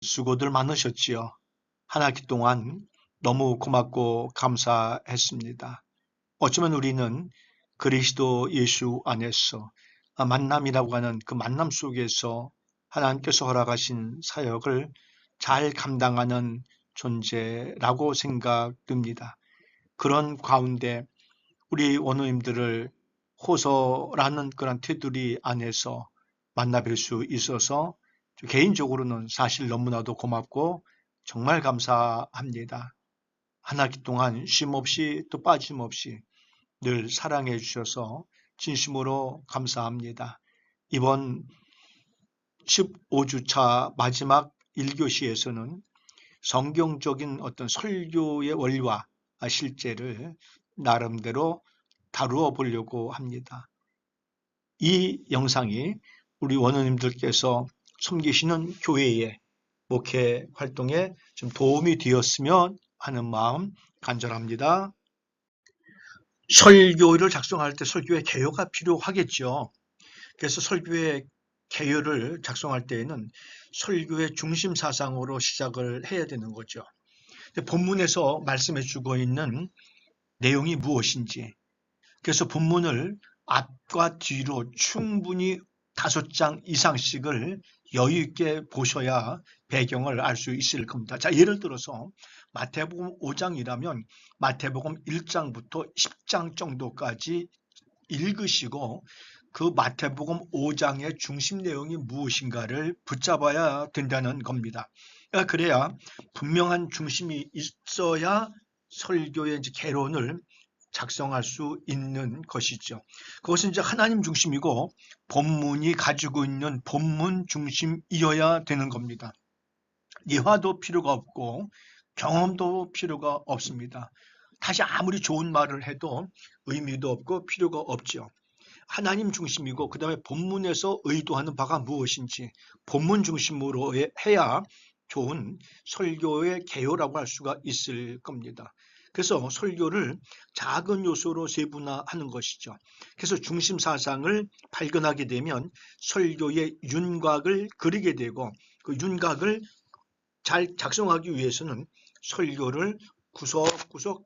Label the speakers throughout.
Speaker 1: 수고들 많으셨지요. 한 학기 동안 너무 고맙고 감사했습니다. 어쩌면 우리는 그리스도 예수 안에서 만남이라고 하는 그 만남 속에서 하나님께서 허락하신 사역을 잘 감당하는 존재라고 생각됩니다. 그런 가운데 우리 원우님들을 호소라는 그런 테두리 안에서 만나뵐 수 있어서 개인적으로는 사실 너무나도 고맙고 정말 감사합니다. 한 학기 동안 쉼없이 또 빠짐없이 늘 사랑해 주셔서 진심으로 감사합니다. 이번 15주차 마지막 1교시에서는 성경적인 어떤 설교의 원리와 실제를 나름대로 다루어 보려고 합니다. 이 영상이 우리 원우님들께서 섬기시는 교회의 목회 활동에 좀 도움이 되었으면 하는 마음 간절합니다. 설교를 작성할 때 설교의 개요가 필요하겠죠. 그래서 설교의 개요를 작성할 때에는 설교의 중심 사상으로 시작을 해야 되는 거죠. 본문에서 말씀해 주고 있는 내용이 무엇인지, 그래서 본문을 앞과 뒤로 충분히 5장 이상씩을 여유 있게 보셔야 배경을 알 수 있을 겁니다. 자, 예를 들어서 마태복음 5장이라면 마태복음 1장부터 10장 정도까지 읽으시고 그 마태복음 5장의 중심 내용이 무엇인가를 붙잡아야 된다는 겁니다. 그래야 분명한 중심이 있어야 설교의 개론을 작성할 수 있는 것이죠. 그것은 이제 하나님 중심이고 본문이 가지고 있는 본문 중심이어야 되는 겁니다. 예화도 필요가 없고 경험도 필요가 없습니다. 다시 아무리 좋은 말을 해도 의미도 없고 필요가 없죠. 하나님 중심이고 그 다음에 본문에서 의도하는 바가 무엇인지 본문 중심으로 해야 좋은 설교의 개요라고 할 수가 있을 겁니다. 그래서 설교를 작은 요소로 세분화하는 것이죠. 그래서 중심 사상을 발견하게 되면 설교의 윤곽을 그리게 되고 그 윤곽을 잘 작성하기 위해서는 설교를 구석구석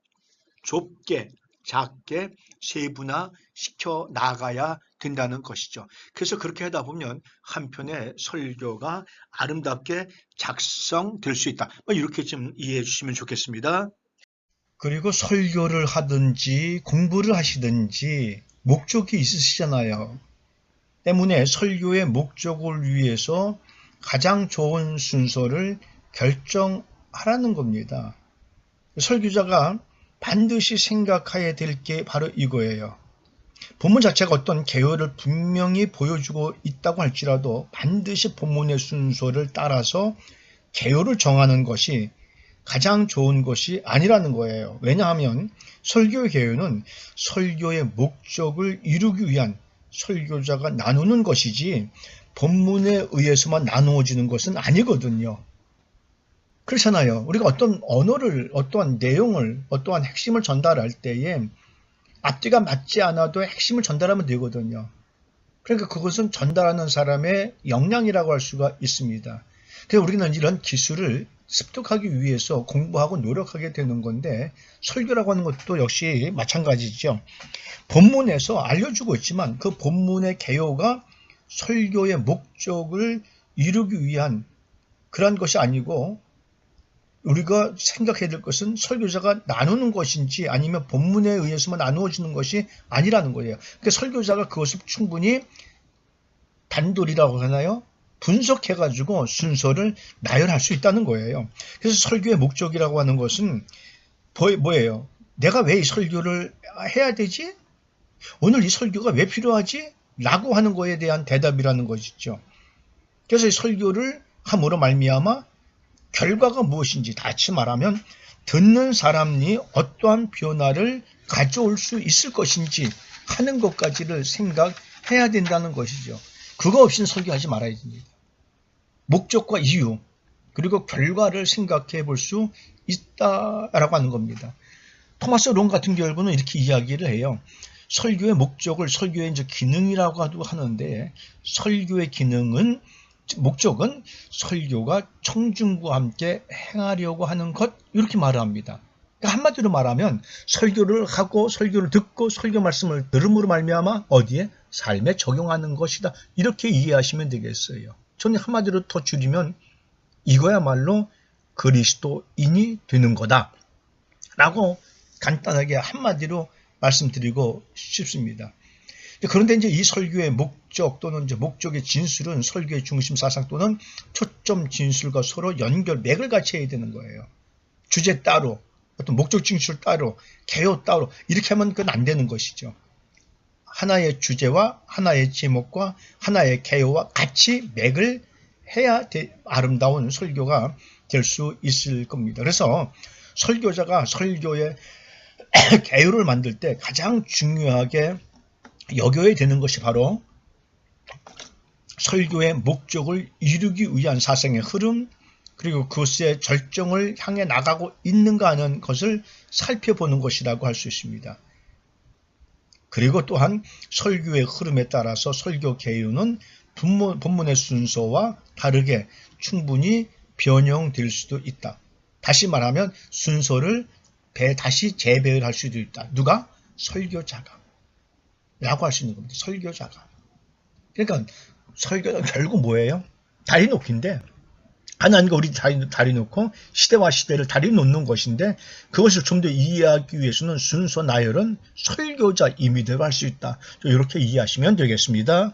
Speaker 1: 좁게 작게 세분화시켜 나가야 된다는 것이죠. 그래서 그렇게 하다 보면 한 편의 설교가 아름답게 작성될 수 있다. 이렇게 좀 이해해 주시면 좋겠습니다.
Speaker 2: 그리고 설교를 하든지 공부를 하시든지 목적이 있으시잖아요. 때문에 설교의 목적을 위해서 가장 좋은 순서를 결정하라는 겁니다. 설교자가 반드시 생각해야 될 게 바로 이거예요. 본문 자체가 어떤 개요를 분명히 보여주고 있다고 할지라도 반드시 본문의 순서를 따라서 개요를 정하는 것이 가장 좋은 것이 아니라는 거예요. 왜냐하면 설교의 개요는 설교의 목적을 이루기 위한 설교자가 나누는 것이지 본문에 의해서만 나누어지는 것은 아니거든요. 그렇잖아요. 우리가 어떤 언어를, 어떠한 내용을, 어떠한 핵심을 전달할 때에 앞뒤가 맞지 않아도 핵심을 전달하면 되거든요. 그러니까 그것은 전달하는 사람의 역량이라고 할 수가 있습니다. 그래서 우리는 이런 기술을 습득하기 위해서 공부하고 노력하게 되는 건데 설교라고 하는 것도 역시 마찬가지죠. 본문에서 알려주고 있지만 그 본문의 개요가 설교의 목적을 이루기 위한 그런 것이 아니고 우리가 생각해야 될 것은 설교자가 나누는 것인지 아니면 본문에 의해서만 나누어지는 것이 아니라는 거예요. 그러니까 설교자가 그것을 충분히 단돌이라고 하나요? 분석해가지고 순서를 나열할 수 있다는 거예요. 그래서 설교의 목적이라고 하는 것은 뭐예요? 내가 왜 이 설교를 해야 되지? 오늘 이 설교가 왜 필요하지? 라고 하는 거에 대한 대답이라는 것이죠. 그래서 이 설교를 함으로 말미암아 결과가 무엇인지 다시 말하면 듣는 사람이 어떠한 변화를 가져올 수 있을 것인지 하는 것까지를 생각해야 된다는 것이죠. 그거 없이는 설교하지 말아야 됩니다. 목적과 이유 그리고 결과를 생각해 볼 수 있다라고 하는 겁니다. 토마스 론 같은 경우는 이렇게 이야기를 해요. 설교의 목적을 설교의 이제 기능이라고 하는데 설교의 기능은 목적은 설교가 청중과 함께 행하려고 하는 것, 이렇게 말을 합니다. 그러니까 한마디로 말하면 설교를 하고 설교를 듣고 설교 말씀을 들음으로 말미암아 어디에? 삶에 적용하는 것이다. 이렇게 이해하시면 되겠어요. 저는 한마디로 더 줄이면 이거야말로 그리스도인이 되는 거다 라고 간단하게 한마디로 말씀드리고 싶습니다. 그런데 이제 이 설교의 목적 또는 이제 목적의 진술은 설교의 중심 사상 또는 초점 진술과 서로 연결, 맥을 같이 해야 되는 거예요. 주제 따로, 어떤 목적 진술 따로, 개요 따로, 이렇게 하면 그건 안 되는 것이죠. 하나의 주제와 하나의 제목과 하나의 개요와 같이 맥을 해야 아름다운 설교가 될 수 있을 겁니다. 그래서 설교자가 설교의 개요를 만들 때 가장 중요하게 여겨야 되는 것이 바로 설교의 목적을 이루기 위한 사상의 흐름, 그리고 그것의 절정을 향해 나가고 있는가 하는 것을 살펴보는 것이라고 할 수 있습니다. 그리고 또한 설교의 흐름에 따라서 설교 개요는 본문의 순서와 다르게 충분히 변형될 수도 있다. 다시 말하면 순서를 다시 재배열할 수도 있다. 누가? 설교자가. 라고 할 수 있는 겁니다. 설교자가. 그러니까 설교는 결국 뭐예요? 다리 놓기인데, 하나님과 우리 다리 놓고 시대와 시대를 다리 놓는 것인데, 그것을 좀 더 이해하기 위해서는 순서 나열은 설교자 임의대로 할 수 있다. 이렇게 이해하시면 되겠습니다.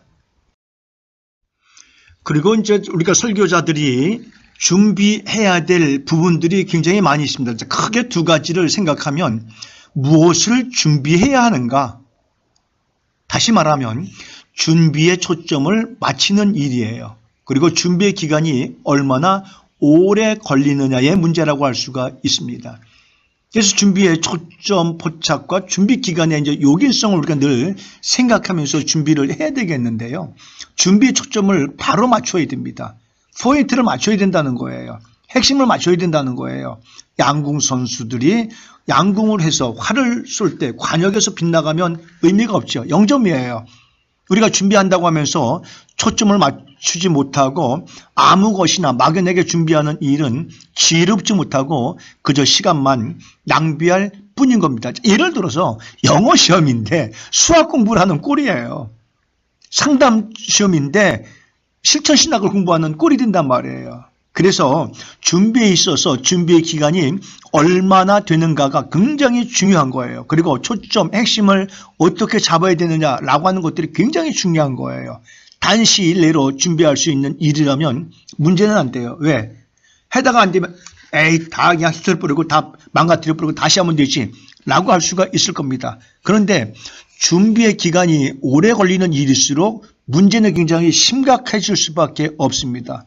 Speaker 1: 그리고 이제 우리가 설교자들이 준비해야 될 부분들이 굉장히 많이 있습니다. 크게 두 가지를 생각하면 무엇을 준비해야 하는가? 다시 말하면 준비의 초점을 맞추는 일이에요. 그리고 준비의 기간이 얼마나 오래 걸리느냐의 문제라고 할 수가 있습니다. 그래서 준비의 초점 포착과 준비 기간의 이제 요긴성을 우리가 늘 생각하면서 준비를 해야 되겠는데요. 준비의 초점을 바로 맞춰야 됩니다. 포인트를 맞춰야 된다는 거예요. 핵심을 맞춰야 된다는 거예요. 양궁 선수들이 양궁을 해서 활을 쏠 때 관역에서 빗나가면 의미가 없죠. 0점이에요. 우리가 준비한다고 하면서 초점을 맞추지 못하고 아무 것이나 막연하게 준비하는 일은 지혜롭지 못하고 그저 시간만 낭비할 뿐인 겁니다. 예를 들어서 영어 시험인데 수학 공부를 하는 꼴이에요. 상담 시험인데 실천 신학을 공부하는 꼴이 된단 말이에요. 그래서 준비에 있어서 준비의 기간이 얼마나 되는가가 굉장히 중요한 거예요. 그리고 초점, 핵심을 어떻게 잡아야 되느냐라고 하는 것들이 굉장히 중요한 거예요. 단시일 내로 준비할 수 있는 일이라면 문제는 안 돼요. 왜? 해다가 안 되면 에이 다 그냥 히틀 뿌리고 다 망가뜨려 뿌리고 다시 하면 되지 라고 할 수가 있을 겁니다. 그런데 준비의 기간이 오래 걸리는 일일수록 문제는 굉장히 심각해질 수밖에 없습니다.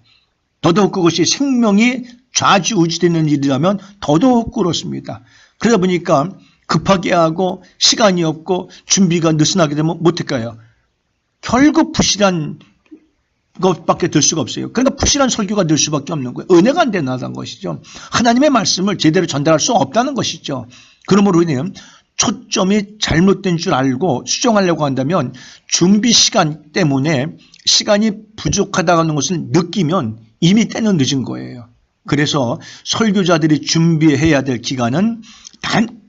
Speaker 1: 더더욱 그것이 생명이 좌지우지되는 일이라면 더더욱 그렇습니다. 그러다 보니까 급하게 하고 시간이 없고 준비가 느슨하게 되면 못할까요? 결국 부실한 것밖에 될 수가 없어요. 그러니까 부실한 설교가 될 수밖에 없는 거예요. 은혜가 안 된다는 것이죠. 하나님의 말씀을 제대로 전달할 수 없다는 것이죠. 그러므로 인해 초점이 잘못된 줄 알고 수정하려고 한다면 준비 시간 때문에 시간이 부족하다는 것을 느끼면 이미 때는 늦은 거예요. 그래서 설교자들이 준비해야 될 기간은 단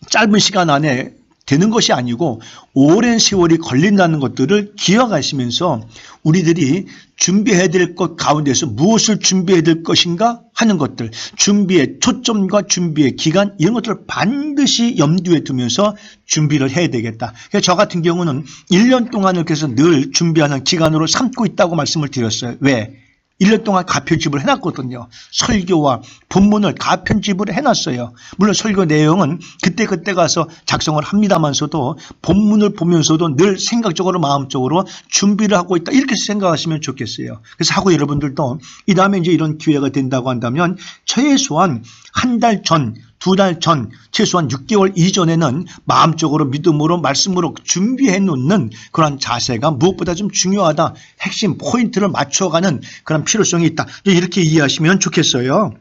Speaker 1: 짧은 시간 안에 되는 것이 아니고 오랜 세월이 걸린다는 것들을 기억하시면서 우리들이 준비해야 될 것 가운데서 무엇을 준비해야 될 것인가 하는 것들, 준비의 초점과 준비의 기간 이런 것들을 반드시 염두에 두면서 준비를 해야 되겠다. 그래서 저 같은 경우는 1년 동안을 그래서 늘 준비하는 기간으로 삼고 있다고 말씀을 드렸어요. 왜? 1년 동안 가편집을 해놨거든요. 설교와 본문을 가편집을 해놨어요. 물론 설교 내용은 그때 가서 작성을 합니다만서도 본문을 보면서도 늘 생각적으로 마음적으로 준비를 하고 있다. 이렇게 생각하시면 좋겠어요. 그래서 하고 여러분들도 이 다음에 이제 이런 기회가 된다고 한다면 최소한 한 달 전, 두 달 전, 최소한 6개월 이전에는 마음적으로 믿음으로 말씀으로 준비해 놓는 그런 자세가 무엇보다 좀 중요하다. 핵심 포인트를 맞춰가는 그런 필요성이 있다. 이렇게 이해하시면 좋겠어요.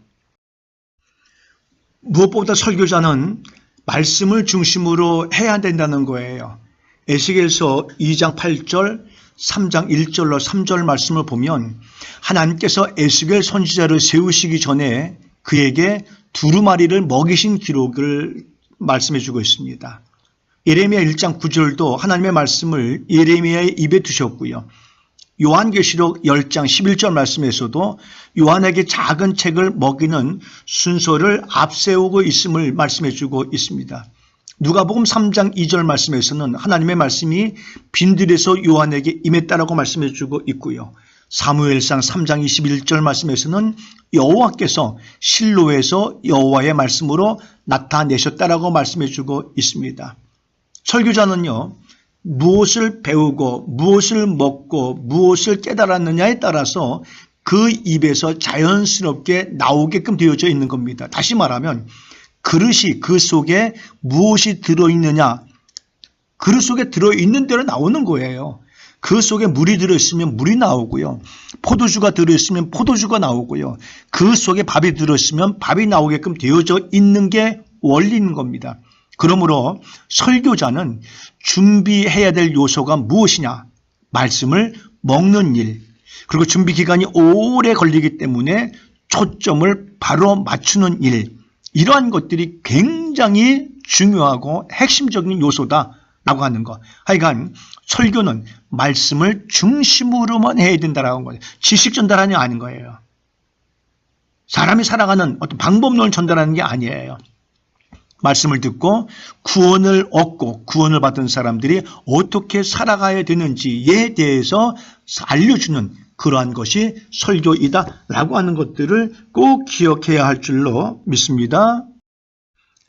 Speaker 1: 무엇보다 설교자는 말씀을 중심으로 해야 된다는 거예요. 에스겔서 2장 8절,
Speaker 2: 3장 1절로 3절 말씀을 보면 하나님께서 에스겔 선지자를 세우시기 전에 그에게 두루마리를 먹이신 기록을 말씀해 주고 있습니다. 예레미야 1장 9절도 하나님의 말씀을 예레미야의 입에 두셨고요. 요한계시록 10장 11절 말씀에서도 요한에게 작은 책을 먹이는 순서를 앞세우고 있음을 말씀해 주고 있습니다. 누가복음 3장 2절 말씀에서는 하나님의 말씀이 빈들에서 요한에게 임했다라고 말씀해 주고 있고요. 사무엘상 3장 21절 말씀에서는 여호와께서 실로에서 여호와의 말씀으로 나타내셨다라고 말씀해 주고 있습니다. 설교자는요, 무엇을 배우고 무엇을 먹고 무엇을 깨달았느냐에 따라서 그 입에서 자연스럽게 나오게끔 되어져 있는 겁니다. 다시 말하면 그릇이 그 속에 무엇이 들어있느냐, 그릇 속에 들어있는 대로 나오는 거예요. 그 속에 물이 들어있으면 물이 나오고요. 포도주가 들어있으면 포도주가 나오고요. 그 속에 밥이 들어있으면 밥이 나오게끔 되어져 있는 게 원리인 겁니다. 그러므로 설교자는 준비해야 될 요소가 무엇이냐? 말씀을 먹는 일, 그리고 준비 기간이 오래 걸리기 때문에 초점을 바로 맞추는 일, 이러한 것들이 굉장히 중요하고 핵심적인 요소다라고 하는 것. 하여간 설교는 말씀을 중심으로만 해야 된다라는 거예요. 지식 전달하는 게 아닌 거예요. 사람이 살아가는 어떤 방법론을 전달하는 게 아니에요. 말씀을 듣고 구원을 얻고 구원을 받은 사람들이 어떻게 살아가야 되는지에 대해서 알려주는 그러한 것이 설교이다라고 하는 것들을 꼭 기억해야 할 줄로 믿습니다.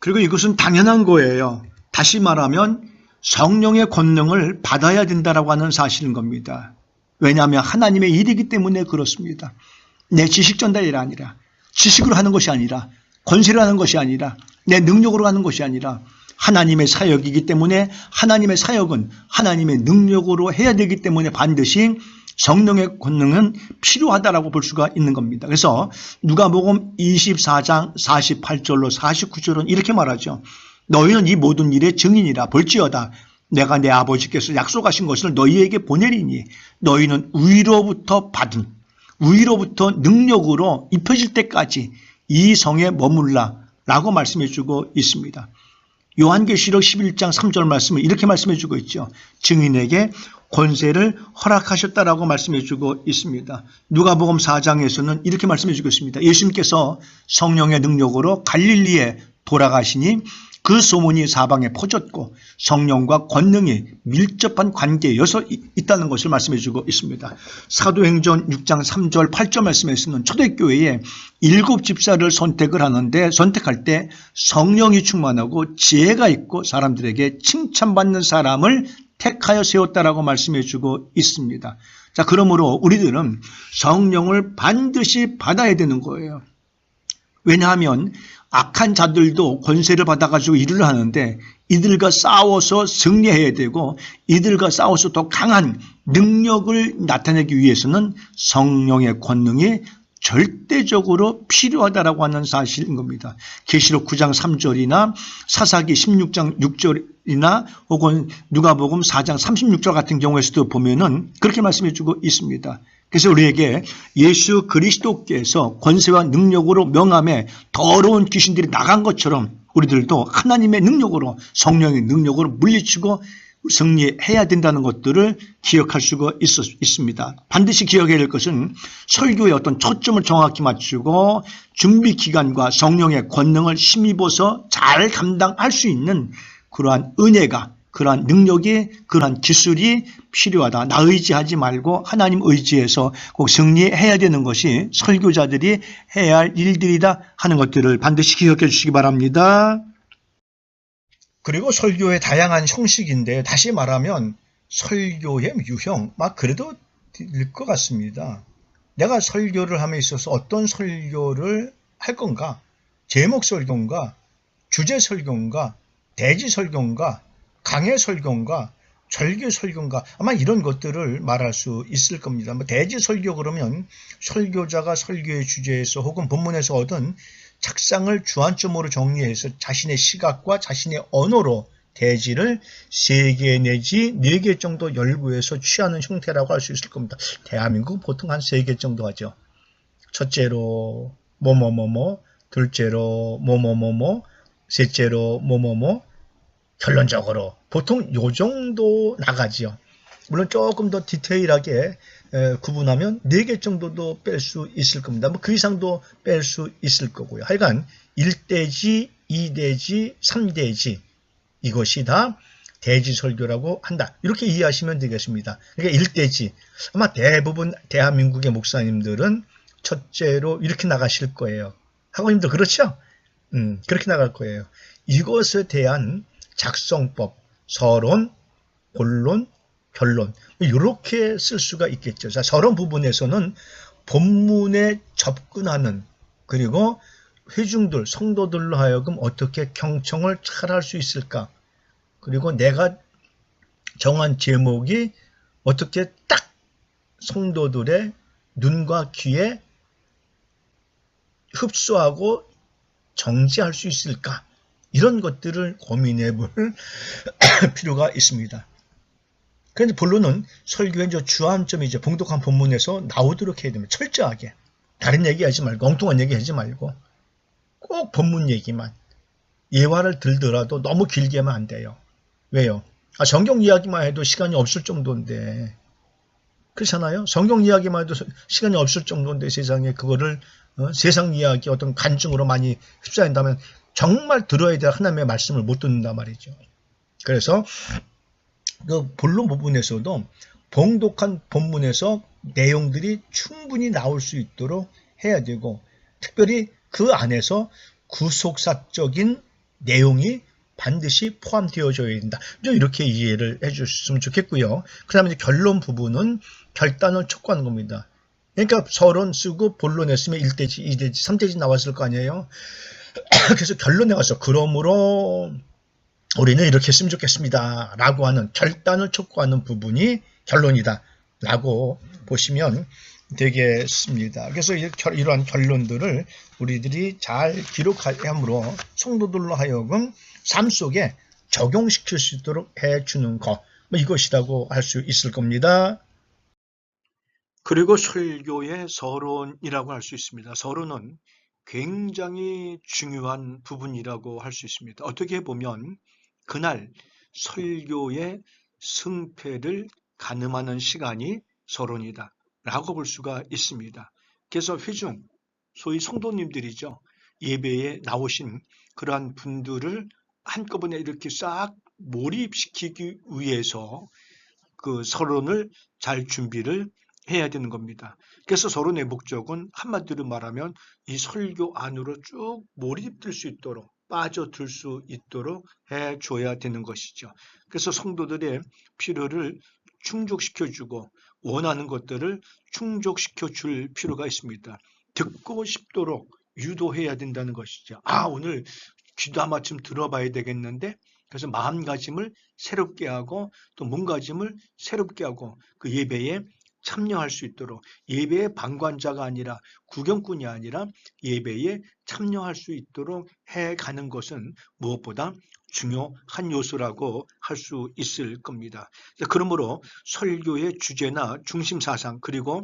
Speaker 2: 그리고 이것은 당연한 거예요. 다시 말하면 성령의 권능을 받아야 된다라고 하는 사실인 겁니다. 왜냐하면 하나님의 일이기 때문에 그렇습니다. 내 지식 전달이 아니라, 지식으로 하는 것이 아니라, 권세로 하는 것이 아니라, 내 능력으로 하는 것이 아니라 하나님의 사역이기 때문에 하나님의 사역은 하나님의 능력으로 해야 되기 때문에 반드시 성령의 권능은 필요하다라고 볼 수가 있는 겁니다. 그래서 누가복음 24장 48절로 49절은 이렇게 말하죠. 너희는 이 모든 일의 증인이라. 볼지어다 내가 내 아버지께서 약속하신 것을 너희에게 보내리니 너희는 위로부터 받은, 위로부터 능력으로 입혀질 때까지 이 성에 머물라 라고 말씀해 주고 있습니다. 요한계시록 11장 3절 말씀을 이렇게 말씀해 주고 있죠. 증인에게 권세를 허락하셨다라고 말씀해 주고 있습니다. 누가복음 4장에서는 이렇게 말씀해 주고 있습니다. 예수님께서 성령의 능력으로 갈릴리에 돌아가시니 그 소문이 사방에 퍼졌고 성령과 권능이 밀접한 관계여서 있다는 것을 말씀해 주고 있습니다. 사도행전 6장 3절 8절 말씀에서는 초대교회에 7 집사를 선택을 하는데 선택할 때 성령이 충만하고 지혜가 있고 사람들에게 칭찬받는 사람을 택하여 세웠다라고 말씀해 주고 있습니다. 자, 그러므로 우리들은 성령을 반드시 받아야 되는 거예요. 왜냐하면 악한 자들도 권세를 받아가지고 일을 하는데 이들과 싸워서 승리해야 되고 이들과 싸워서 더 강한 능력을 나타내기 위해서는 성령의 권능이 절대적으로 필요하다라고 하는 사실인 겁니다. 계시록 9장 3절이나 사사기 16장 6절이나 혹은 누가복음 4장 36절 같은 경우에서도 보면은 그렇게 말씀해 주고 있습니다. 그래서 우리에게 예수 그리스도께서 권세와 능력으로 명함에 더러운 귀신들이 나간 것처럼 우리들도 하나님의 능력으로 성령의 능력으로 물리치고 승리해야 된다는 것들을 기억할 수가 있습니다. 반드시 기억해야 될 것은 설교의 어떤 초점을 정확히 맞추고 준비 기간과 성령의 권능을 힘입어서 잘 감당할 수 있는 그러한 은혜가, 그러한 능력이, 그러한 기술이 필요하다. 나 의지하지 말고 하나님 의지해서 꼭 승리해야 되는 것이 설교자들이 해야 할 일들이다 하는 것들을 반드시 기억해 주시기 바랍니다. 그리고 설교의 다양한 형식인데 다시 말하면 설교의 유형 막 그래도 될 것 같습니다. 내가 설교를 함에 있어서 어떤 설교를 할 건가? 제목 설교인가? 주제 설교인가? 대지 설교인가? 강해 설교인가? 절규 설교인가? 아마 이런 것들을 말할 수 있을 겁니다. 대지 설교 그러면 설교자가 설교의 주제에서 혹은 본문에서 얻은 착상을 주안점으로 정리해서 자신의 시각과 자신의 언어로 대지를 3개 내지 4개 정도 열구해서 취하는 형태라고 할 수 있을 겁니다. 대한민국은 보통 한 3개 정도 하죠. 첫째로 뭐뭐뭐뭐, 둘째로 뭐뭐뭐뭐, 셋째로 뭐뭐뭐, 결론적으로 보통 요 정도 나가지요. 물론 조금 더 디테일하게 구분하면 4개 정도도 뺄 수 있을 겁니다. 뭐 그 이상도 뺄 수 있을 거고요. 하여간 1대지, 2대지, 3대지 이것이 다 대지설교라고 한다. 이렇게 이해하시면 되겠습니다. 그러니까 1대지. 아마 대부분 대한민국의 목사님들은 첫째로 이렇게 나가실 거예요. 학원님도 그렇죠? 그렇게 나갈 거예요. 이것에 대한 작성법, 서론, 본론, 결론 이렇게 쓸 수가 있겠죠. 자, 서론 부분에서는 본문에 접근하는 그리고 회중들, 성도들로 하여금 어떻게 경청을 잘 할 수 있을까? 그리고 내가 정한 제목이 어떻게 딱 성도들의 눈과 귀에 흡수하고 정지할 수 있을까? 이런 것들을 고민해 볼 필요가 있습니다. 그런데 본론은 설교의 주안점이죠. 봉독한 본문에서 나오도록 해야 됩니다. 철저하게. 다른 얘기하지 말고 엉뚱한 얘기하지 말고 꼭 본문 얘기만. 예화를 들더라도 너무 길게 하면 안 돼요. 왜요? 성경 이야기만 해도 시간이 없을 정도인데 그렇잖아요. 성경 이야기만 해도 시간이 없을 정도인데 세상에 그거를 세상 이야기 어떤 간증으로 많이 흡수한다면 정말 들어야 될 하나님의 말씀을 못 듣는단 말이죠. 그래서 그 본론 부분에서도 봉독한 본문에서 내용들이 충분히 나올 수 있도록 해야 되고 특별히 그 안에서 구속사적인 내용이 반드시 포함되어져야 된다. 이렇게 이해를 해주셨으면 좋겠고요. 그 다음에 결론 부분은 결단을 촉구하는 겁니다. 그러니까 서론 쓰고 본론에 쓰면 1대지, 2대지, 3대지 나왔을 거 아니에요. 그래서 결론에 가서 그러므로 우리는 이렇게 했으면 좋겠습니다. 라고 하는 결단을 촉구하는 부분이 결론이다. 라고 보시면 되겠습니다. 그래서 이러한 결론들을 우리들이 잘 기록함으로 성도들로 하여금 삶 속에 적용시킬 수 있도록 해주는 것, 이것이라고 할 수 있을 겁니다.
Speaker 1: 그리고 설교의 서론이라고 할 수 있습니다. 서론은 굉장히 중요한 부분이라고 할 수 있습니다. 어떻게 보면 그날 설교의 승패를 가늠하는 시간이 서론이다 라고 볼 수가 있습니다. 그래서 회중, 소위 성도님들이죠. 예배에 나오신 그러한 분들을 한꺼번에 이렇게 싹 몰입시키기 위해서 그 서론을 잘 준비를 해야 되는 겁니다. 그래서 서론의 목적은 한마디로 말하면 이 설교 안으로 쭉 몰입될 수 있도록 빠져들 수 있도록 해줘야 되는 것이죠. 그래서 성도들의 필요를 충족시켜주고 원하는 것들을 충족시켜줄 필요가 있습니다. 듣고 싶도록 유도해야 된다는 것이죠. 오늘 귀도 한마쯤 들어봐야 되겠는데 그래서 마음가짐을 새롭게 하고 또 몸가짐을 새롭게 하고 그 예배에 참여할 수 있도록 예배의 방관자가 아니라 구경꾼이 아니라 예배에 참여할 수 있도록 해가는 것은 무엇보다 중요한 요소라고 할 수 있을 겁니다. 그러므로 설교의 주제나 중심사상 그리고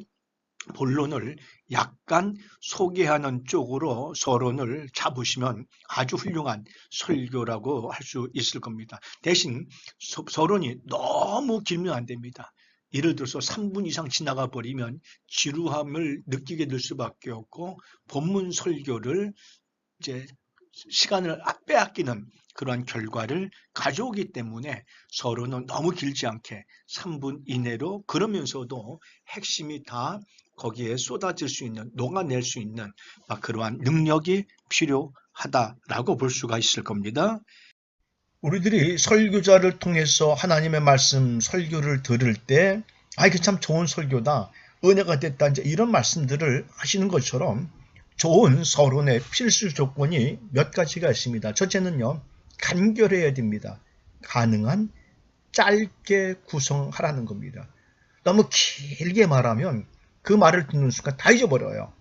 Speaker 1: 본론을 약간 소개하는 쪽으로 서론을 잡으시면 아주 훌륭한 설교라고 할 수 있을 겁니다. 대신 서론이 너무 길면 안 됩니다. 예를 들어서 3분 이상 지나가 버리면 지루함을 느끼게 될 수밖에 없고 본문 설교를 이제 시간을 빼앗기는 그러한 결과를 가져오기 때문에 서론은 너무 길지 않게 3분 이내로 그러면서도 핵심이 다 거기에 쏟아질 수 있는 녹아낼 수 있는 그러한 능력이 필요하다라고 볼 수가 있을 겁니다.
Speaker 2: 우리들이 설교자를 통해서 하나님의 말씀 설교를 들을 때 이게 참 좋은 설교다. 은혜가 됐다. 이제 이런 말씀들을 하시는 것처럼 좋은 서론의 필수 조건이 몇 가지가 있습니다. 첫째는요. 간결해야 됩니다. 가능한 짧게 구성하라는 겁니다. 너무 길게 말하면 그 말을 듣는 순간 다 잊어버려요.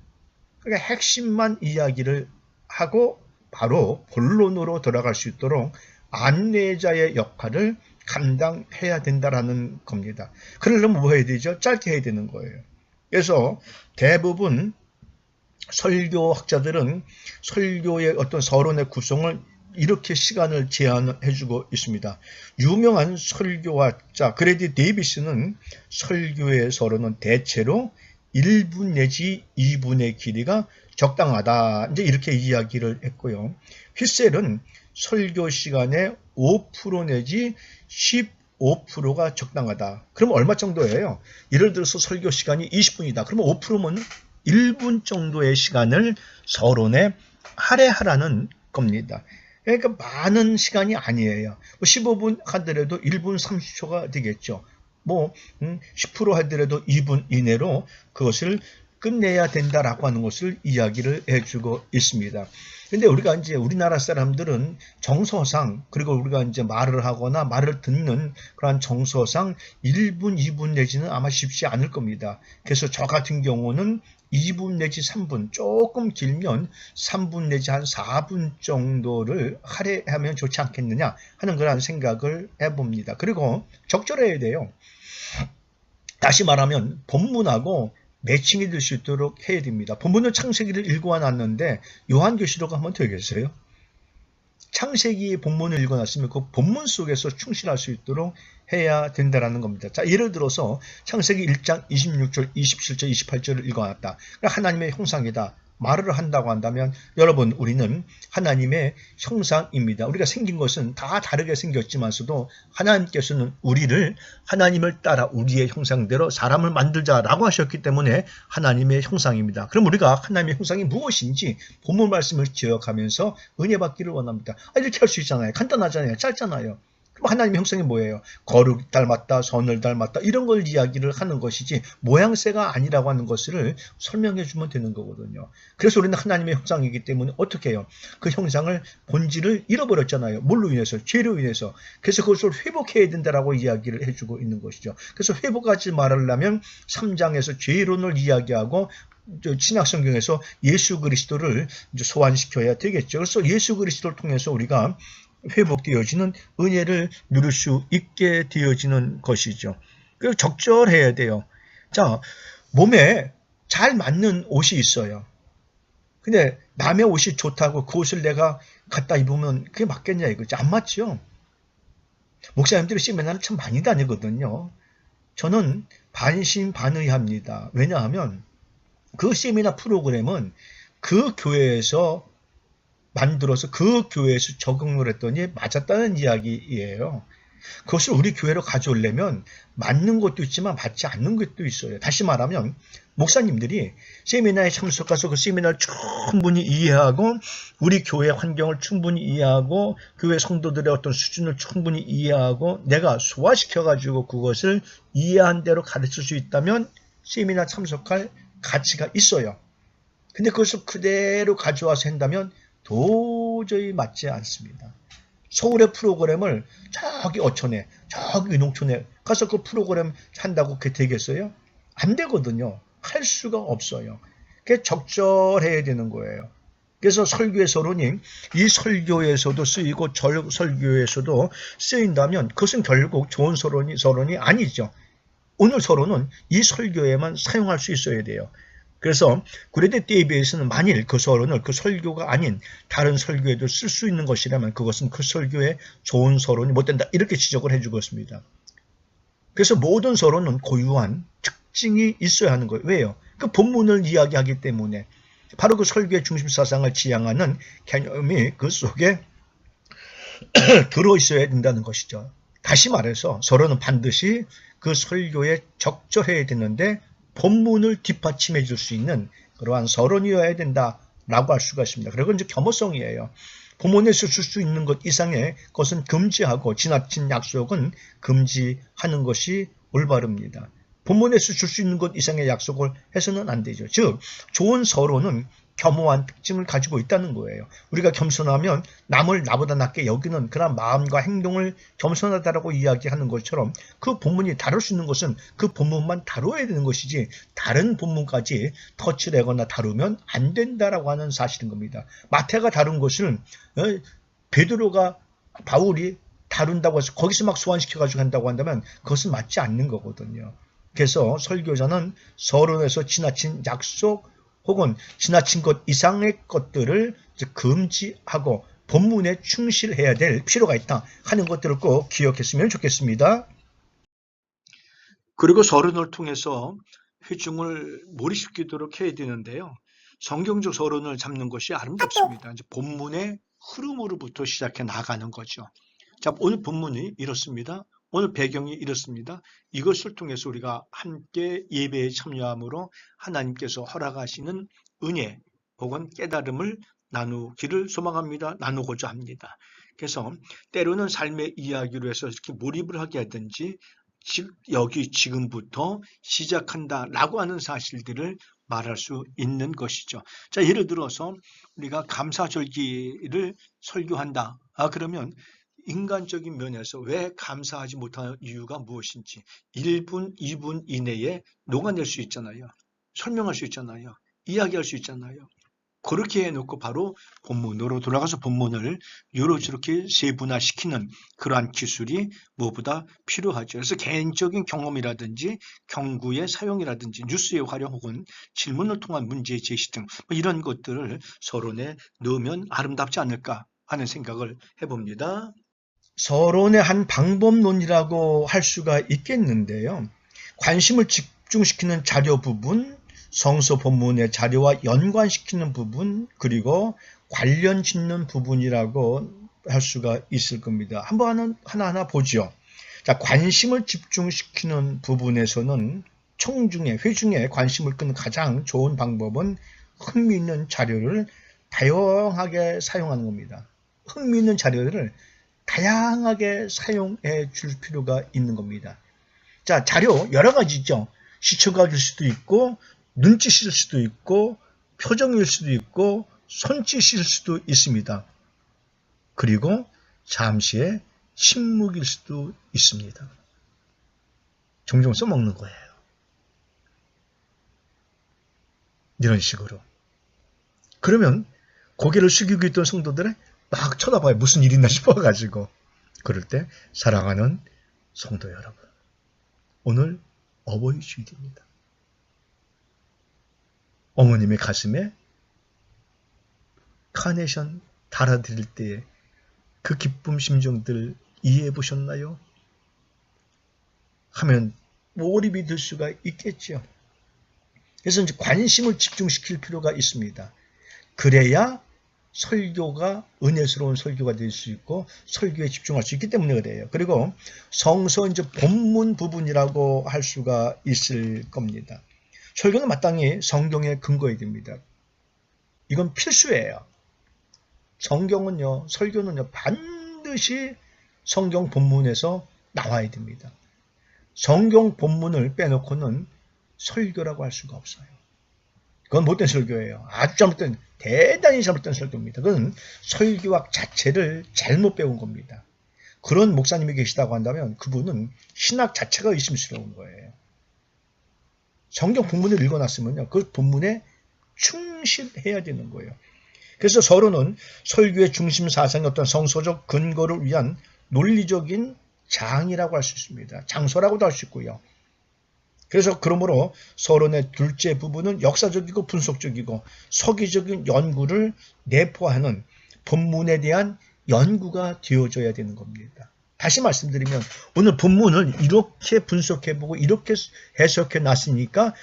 Speaker 2: 그러니까 핵심만 이야기를 하고 바로 본론으로 들어갈 수 있도록 안내자의 역할을 감당해야 된다라는 겁니다. 그러려면 뭐 해야 되죠? 짧게 해야 되는 거예요. 그래서 대부분 설교학자들은 설교의 어떤 서론의 구성을 이렇게 시간을 제한해 주고 있습니다. 유명한 설교학자 그레디 데이비스는 설교의 서론은 대체로 1분 내지 2분의 길이가 적당하다. 이제 이렇게 이야기를 했고요. 휘셀은 설교 시간의 5% 내지 15%가 적당하다. 그럼 얼마 정도예요? 예를 들어서 설교 시간이 20분이다. 그러면 5%면 1분 정도의 시간을 서론에 할애하라는 겁니다. 그러니까 많은 시간이 아니에요. 15분 하더라도 1분 30초가 되겠죠. 10% 하더라도 2분 이내로 그것을 끝내야 된다라고 하는 것을 이야기를 해주고 있습니다. 근데 우리가 이제 우리나라 사람들은 정서상 그리고 우리가 이제 말을 하거나 말을 듣는 그러한 정서상 1분, 2분 내지는 아마 쉽지 않을 겁니다. 그래서 저 같은 경우는 2분 내지 3분, 조금 길면 3분 내지 한 4분 정도를 할애하면 좋지 않겠느냐 하는 그런 생각을 해봅니다. 그리고 적절해야 돼요. 다시 말하면 본문하고 매칭이 될 수 있도록 해야 됩니다. 본문은 창세기를 읽어놨는데 요한계시록 하면 되겠어요? 창세기 본문을 읽어놨으면 그 본문 속에서 충실할 수 있도록 해야 된다는 겁니다. 자, 예를 들어서 창세기 1장 26절, 27절, 28절을 읽어놨다. 하나님의 형상이다. 말을 한다고 한다면 여러분 우리는 하나님의 형상입니다. 우리가 생긴 것은 다 다르게 생겼지만서도 하나님께서는 우리를 하나님을 따라 우리의 형상대로 사람을 만들자라고 하셨기 때문에 하나님의 형상입니다. 그럼 우리가 하나님의 형상이 무엇인지 본문 말씀을 기억하면서 은혜 받기를 원합니다. 이렇게 할 수 있잖아요. 간단하잖아요. 짧잖아요. 그럼 하나님의 형상이 뭐예요? 거룩 닮았다, 선을 닮았다 이런 걸 이야기를 하는 것이지 모양새가 아니라고 하는 것을 설명해 주면 되는 거거든요. 그래서 우리는 하나님의 형상이기 때문에 어떻게 해요? 그 형상을 본질을 잃어버렸잖아요. 뭘로 인해서? 죄로 인해서. 그래서 그것을 회복해야 된다라고 이야기를 해주고 있는 것이죠. 그래서 회복하지 말으려면 3장에서 죄론을 이야기하고 신약성경에서 예수 그리스도를 소환시켜야 되겠죠. 그래서 예수 그리스도를 통해서 우리가 회복되어지는 은혜를 누릴 수 있게 되어지는 것이죠. 그리고 적절해야 돼요. 자, 몸에 잘 맞는 옷이 있어요. 근데 남의 옷이 좋다고 그 옷을 내가 갖다 입으면 그게 맞겠냐 이거지. 안 맞죠. 목사님들이 세미나를 참 많이 다니거든요. 저는 반신반의합니다. 왜냐하면 그 세미나 프로그램은 그 교회에서 만들어서 그 교회에서 적용을 했더니 맞았다는 이야기예요. 그것을 우리 교회로 가져오려면 맞는 것도 있지만 맞지 않는 것도 있어요. 다시 말하면 목사님들이 세미나에 참석해서 그 세미나를 충분히 이해하고 우리 교회 환경을 충분히 이해하고 교회 성도들의 어떤 수준을 충분히 이해하고 내가 소화시켜가지고 그것을 이해한 대로 가르칠 수 있다면 세미나 참석할 가치가 있어요. 근데 그것을 그대로 가져와서 한다면 도저히 맞지 않습니다. 서울의 프로그램을 저기 어촌에 저기 농촌에 가서 그 프로그램 한다고 그게 되겠어요? 안 되거든요. 할 수가 없어요. 그게 적절해야 되는 거예요. 그래서 설교의 서론이 이 설교에서도 쓰이고 설교에서도 쓰인다면 그것은 결국 좋은 서론이 아니죠. 오늘 서론은 이 설교에만 사용할 수 있어야 돼요. 그래서 그레디 데이비스는 만일 그 서론을 그 설교가 아닌 다른 설교에도 쓸 수 있는 것이라면 그것은 그 설교의 좋은 서론이 못 된다. 이렇게 지적을 해주고 있습니다. 그래서 모든 서론은 고유한 특징이 있어야 하는 거예요. 왜요? 그 본문을 이야기하기 때문에 바로 그 설교의 중심 사상을 지향하는 개념이 그 속에 들어있어야 된다는 것이죠. 다시 말해서 서론은 반드시 그 설교에 적절해야 되는데 본문을 뒷받침해 줄 수 있는 그러한 서론이어야 된다라고 할 수가 있습니다. 그리고 이제 겸허성이에요. 본문에서 줄 수 있는 것 이상의 것은 금지하고 지나친 약속은 금지하는 것이 올바릅니다. 본문에서 줄 수 있는 것 이상의 약속을 해서는 안 되죠. 즉 좋은 서론은 겸허한 특징을 가지고 있다는 거예요. 우리가 겸손하면 남을 나보다 낮게 여기는 그런 마음과 행동을 겸손하다라고 이야기하는 것처럼 그 본문이 다룰 수 있는 것은 그 본문만 다뤄야 되는 것이지 다른 본문까지 터치되거나 다루면 안 된다라고 하는 사실인 겁니다. 마태가 다룬 것을 베드로가 바울이 다룬다고 해서 거기서 막 소환시켜가지고 한다고 한다면 그것은 맞지 않는 거거든요. 그래서 설교자는 서론에서 지나친 약속 혹은 지나친 것 이상의 것들을 금지하고 본문에 충실해야 될 필요가 있다 하는 것들을 꼭 기억했으면 좋겠습니다.
Speaker 1: 그리고 서론을 통해서 회중을 몰입시키도록 해야 되는데요. 성경적 서론을 잡는 것이 아름답습니다. 이제 본문의 흐름으로부터 시작해 나가는 거죠. 자, 오늘 본문이 이렇습니다. 오늘 배경이 이렇습니다. 이것을 통해서 우리가 함께 예배에 참여함으로 하나님께서 허락하시는 은혜 혹은 깨달음을 나누기를 소망합니다. 나누고자 합니다. 그래서 때로는 삶의 이야기로 해서 이렇게 몰입을 하게 하든지 여기 지금부터 시작한다라고 하는 사실들을 말할 수 있는 것이죠. 자, 예를 들어서 우리가 감사절기를 설교한다. 그러면 인간적인 면에서 왜 감사하지 못하는 이유가 무엇인지 1분, 2분 이내에 녹아낼 수 있잖아요. 설명할 수 있잖아요. 이야기할 수 있잖아요. 그렇게 해놓고 바로 본문으로 돌아가서 본문을 요렇게 세분화시키는 그러한 기술이 무엇보다 필요하죠. 그래서 개인적인 경험이라든지 경구의 사용이라든지 뉴스의 활용 혹은 질문을 통한 문제 제시 등 이런 것들을 서론에 넣으면 아름답지 않을까 하는 생각을 해봅니다.
Speaker 2: 서론의 한 방법론이라고 할 수가 있겠는데요. 관심을 집중시키는 자료 부분, 성서 본문의 자료와 연관시키는 부분, 그리고 관련 짓는 부분이라고 할 수가 있을 겁니다. 한번 하나하나 보죠. 자, 관심을 집중시키는 부분에서는 회중에 관심을 끄는 가장 좋은 방법은 흥미있는 자료를 다양하게 사용하는 겁니다. 흥미있는 자료를 다양하게 사용해 줄 필요가 있는 겁니다. 자, 자료 여러 가지 있죠. 시초각일 수도 있고 눈짓일 수도 있고 표정일 수도 있고 손짓일 수도 있습니다. 그리고 잠시의 침묵일 수도 있습니다. 종종 써먹는 거예요. 이런 식으로. 그러면 고개를 숙이고 있던 성도들은 막 쳐다봐요. 무슨 일이 있나 싶어가지고. 그럴 때 사랑하는 성도 여러분, 오늘 어버이 주일입니다. 어머님의 가슴에 카네이션 달아드릴 때의 그 기쁨 심정들 이해해 보셨나요? 하면 몰입이 될 수가 있겠죠. 그래서 이제 관심을 집중시킬 필요가 있습니다. 그래야 설교가 은혜스러운 설교가 될 수 있고 설교에 집중할 수 있기 때문에 그래요. 그리고 성서 이제 본문 부분이라고 할 수가 있을 겁니다. 설교는 마땅히 성경에 근거해야 됩니다. 이건 필수예요. 설교는요 반드시 성경 본문에서 나와야 됩니다. 성경 본문을 빼놓고는 설교라고 할 수가 없어요. 그건 못된 설교예요. 아주 잘못된, 대단히 잘못된 설교입니다. 그건 설교학 자체를 잘못 배운 겁니다. 그런 목사님이 계시다고 한다면 그분은 신학 자체가 의심스러운 거예요. 성경 본문을 읽어놨으면요, 그 본문에 충실해야 되는 거예요. 그래서 서론은 설교의 중심 사상의 어떤 성서적 근거를 위한 논리적인 장이라고 할 수 있습니다. 장소라고도 할 수 있고요. 그래서 그러므로 서론의 둘째 부분은 역사적이고 분석적이고 서기적인 연구를 내포하는 본문에 대한 연구가 되어져야 되는 겁니다. 다시 말씀드리면 오늘 본문을 이렇게 분석해보고 이렇게 해석해 놨으니까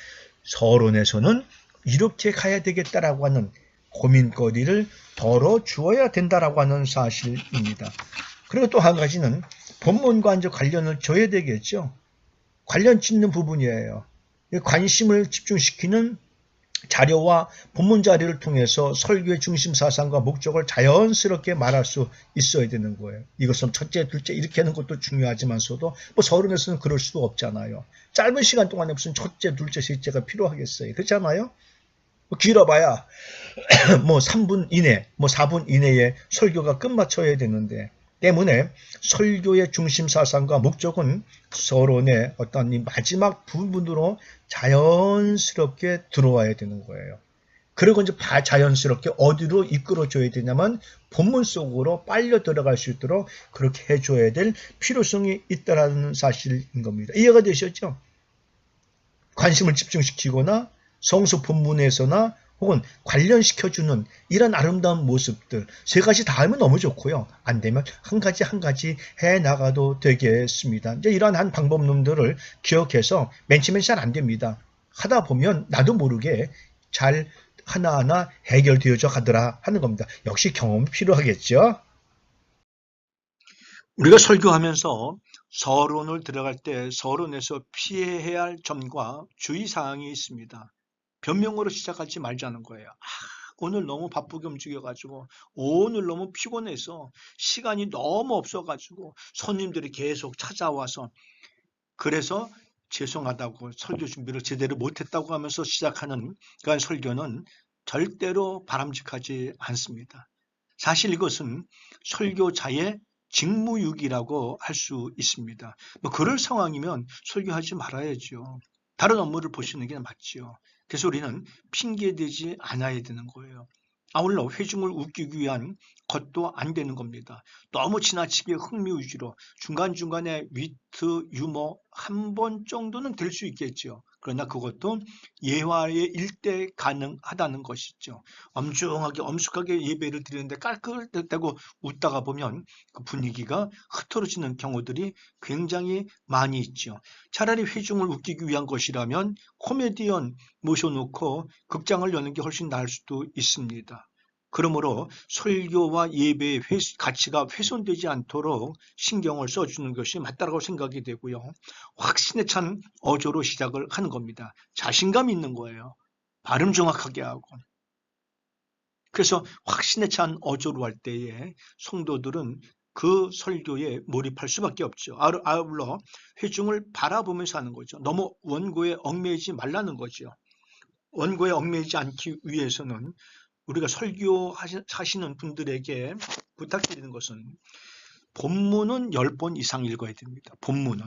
Speaker 2: 서론에서는 이렇게 가야 되겠다라고 하는 고민거리를 덜어 주어야 된다라고 하는 사실입니다. 그리고 또 한 가지는 본문과 이제 관련을 줘야 되겠죠. 관련 짓는 부분이에요. 관심을 집중시키는 자료와 본문 자료를 통해서 설교의 중심 사상과 목적을 자연스럽게 말할 수 있어야 되는 거예요. 이것은 첫째, 둘째 이렇게 하는 것도 중요하지만서도 서론에서는 그럴 수도 없잖아요. 짧은 시간 동안에 무슨 첫째, 둘째, 셋째가 필요하겠어요. 그렇잖아요. 길어봐야 3분 이내, 4분 이내에 설교가 끝마쳐야 되는데 때문에 설교의 중심 사상과 목적은 서론의 어떤 이 마지막 부분으로 자연스럽게 들어와야 되는 거예요. 그리고 이제 자연스럽게 어디로 이끌어줘야 되냐면 본문 속으로 빨려 들어갈 수 있도록 그렇게 해줘야 될 필요성이 있다는 사실인 겁니다. 이해가 되셨죠? 관심을 집중시키거나 성서 본문에서나 혹은 관련시켜주는 이런 아름다운 모습들 세 가지 다 하면 너무 좋고요. 안 되면 한 가지 해 나가도 되겠습니다. 이제 이러한 한 방법론들을 기억해서 맨 처음엔 잘 안 됩니다. 하다 보면 나도 모르게 잘 하나하나 해결되어져 가더라 하는 겁니다. 역시 경험이 필요하겠죠.
Speaker 1: 우리가 설교하면서 서론을 들어갈 때 서론에서 피해야 할 점과 주의사항이 있습니다. 변명으로 시작하지 말자는 거예요. 오늘 너무 바쁘게 움직여가지고 오늘 너무 피곤해서 시간이 너무 없어가지고 손님들이 계속 찾아와서 그래서 죄송하다고 설교 준비를 제대로 못했다고 하면서 시작하는 그런 설교는 절대로 바람직하지 않습니다. 사실 이것은 설교자의 직무유기라고 할 수 있습니다. 뭐 그럴 상황이면 설교하지 말아야죠. 다른 업무를 보시는 게 맞지요. 그래서 우리는 핑계대지 않아야 되는 거예요. 아울러 회중을 웃기기 위한 것도 안 되는 겁니다. 너무 지나치게 흥미 위주로 중간중간에 위트, 유머 한 번 정도는 될 수 있겠죠. 그러나 그것도 예화의 일대 가능하다는 것이죠. 엄중하게 엄숙하게 예배를 드리는데 깔깔대고 웃다가 보면 그 분위기가 흐트러지는 경우들이 굉장히 많이 있죠. 차라리 회중을 웃기기 위한 것이라면 코미디언 모셔놓고 극장을 여는 게 훨씬 나을 수도 있습니다. 그러므로 설교와 예배의 가치가 훼손되지 않도록 신경을 써주는 것이 맞다고 생각이 되고요. 확신에 찬 어조로 시작을 하는 겁니다. 자신감 있는 거예요. 발음 정확하게 하고. 그래서 확신에 찬 어조로 할 때에 성도들은 그 설교에 몰입할 수밖에 없죠. 아울러 회중을 바라보면서 하는 거죠. 너무 원고에 얽매이지 말라는 거죠. 원고에 얽매이지 않기 위해서는 우리가 설교하시는 분들에게 부탁드리는 것은 본문은 10번 이상 읽어야 됩니다. 본문은.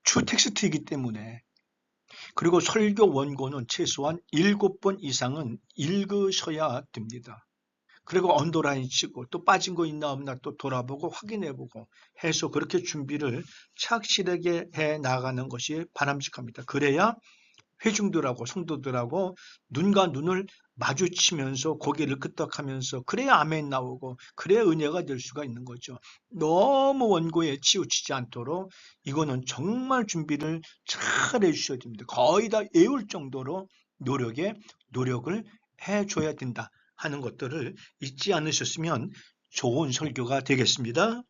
Speaker 1: 주 텍스트이기 때문에. 그리고 설교 원고는 최소한 7번 이상은 읽으셔야 됩니다. 그리고 언더라인 치고 또 빠진 거 있나 없나 또 돌아보고 확인해보고 해서 그렇게 준비를 착실하게 해 나가는 것이 바람직합니다. 그래야 회중들하고 성도들하고 눈과 눈을 마주치면서 고개를 끄덕하면서 그래야 아멘 나오고 그래야 은혜가 될 수가 있는 거죠. 너무 원고에 치우치지 않도록 이거는 정말 준비를 잘 해주셔야 됩니다. 거의 다 외울 정도로 노력을 해줘야 된다 하는 것들을 잊지 않으셨으면 좋은 설교가 되겠습니다.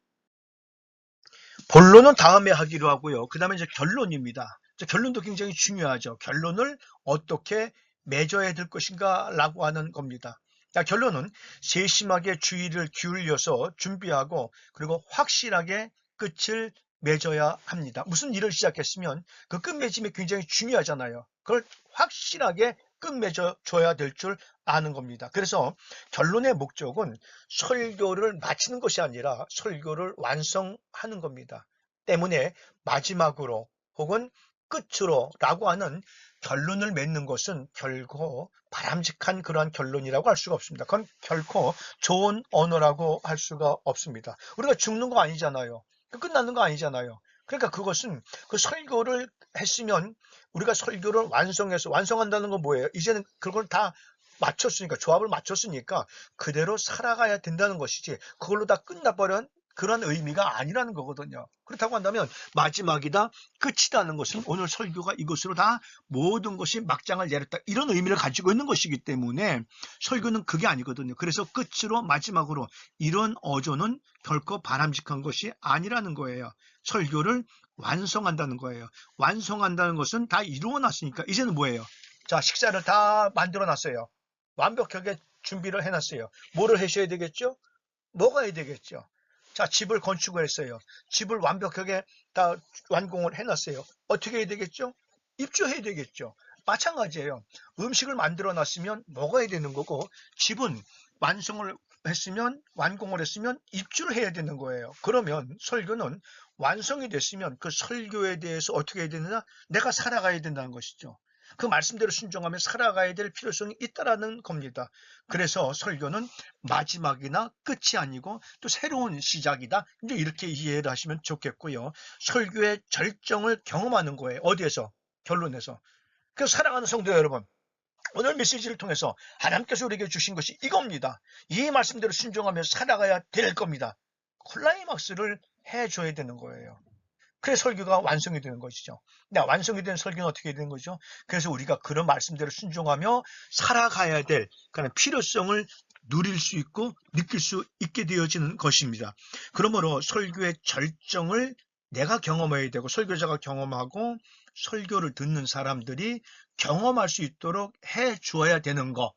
Speaker 1: 본론은 다음에 하기로 하고요. 그 다음에 이제 결론입니다. 결론도 굉장히 중요하죠. 결론을 어떻게 맺어야 될 것인가 라고 하는 겁니다. 결론은 세심하게 주의를 기울여서 준비하고 그리고 확실하게 끝을 맺어야 합니다. 무슨 일을 시작했으면 그 끝맺음이 굉장히 중요하잖아요. 그걸 확실하게 끝맺어줘야 될 줄 아는 겁니다. 그래서 결론의 목적은 설교를 마치는 것이 아니라 설교를 완성하는 겁니다. 때문에 마지막으로 혹은 끝으로 라고 하는 결론을 맺는 것은 결코 바람직한 그러한 결론이라고 할 수가 없습니다. 그건 결코 좋은 언어라고 할 수가 없습니다. 우리가 죽는 거 아니잖아요. 끝나는 거 아니잖아요. 그러니까 그것은 그 설교를 했으면 우리가 설교를 완성한다는 건 뭐예요? 이제는 그걸 다 맞췄으니까 조합을 맞췄으니까 그대로 살아가야 된다는 것이지 그걸로 다 끝나버린 그런 의미가 아니라는 거거든요. 그렇다고 한다면 마지막이다 끝이라는 것은 오늘 설교가 이것으로 다 모든 것이 막장을 내렸다 이런 의미를 가지고 있는 것이기 때문에 설교는 그게 아니거든요. 그래서 끝으로 마지막으로 이런 어조는 결코 바람직한 것이 아니라는 거예요. 설교를 완성한다는 거예요. 완성한다는 것은 다 이루어 놨으니까 이제는 뭐예요? 자, 식사를 다 만들어 놨어요. 완벽하게 준비를 해놨어요. 뭐를 하셔야 되겠죠? 먹어야 되겠죠. 자, 집을 건축을 했어요. 집을 완벽하게 다 완공을 해놨어요. 어떻게 해야 되겠죠? 입주해야 되겠죠. 마찬가지예요. 음식을 만들어 놨으면 먹어야 되는 거고 집은 완공을 했으면 입주를 해야 되는 거예요. 그러면 설교는 완성이 됐으면 그 설교에 대해서 어떻게 해야 되느냐? 내가 살아가야 된다는 것이죠. 그 말씀대로 순종하며 살아가야 될 필요성이 있다라는 겁니다. 그래서 설교는 마지막이나 끝이 아니고 또 새로운 시작이다. 이제 이렇게 이해를 하시면 좋겠고요. 설교의 절정을 경험하는 거예요. 어디에서? 결론에서. 그래서 사랑하는 성도 여러분, 오늘 메시지를 통해서 하나님께서 우리에게 주신 것이 이겁니다. 이 말씀대로 순종하며 살아가야 될 겁니다. 클라이막스를 해줘야 되는 거예요. 그래서 설교가 완성이 되는 것이죠. 완성이 된 설교는 어떻게 되는 거죠? 그래서 우리가 그런 말씀대로 순종하며 살아가야 될 그런 필요성을 누릴 수 있고 느낄 수 있게 되어지는 것입니다. 그러므로 설교의 절정을 내가 경험해야 되고 설교자가 경험하고 설교를 듣는 사람들이 경험할 수 있도록 해 주어야 되는 거.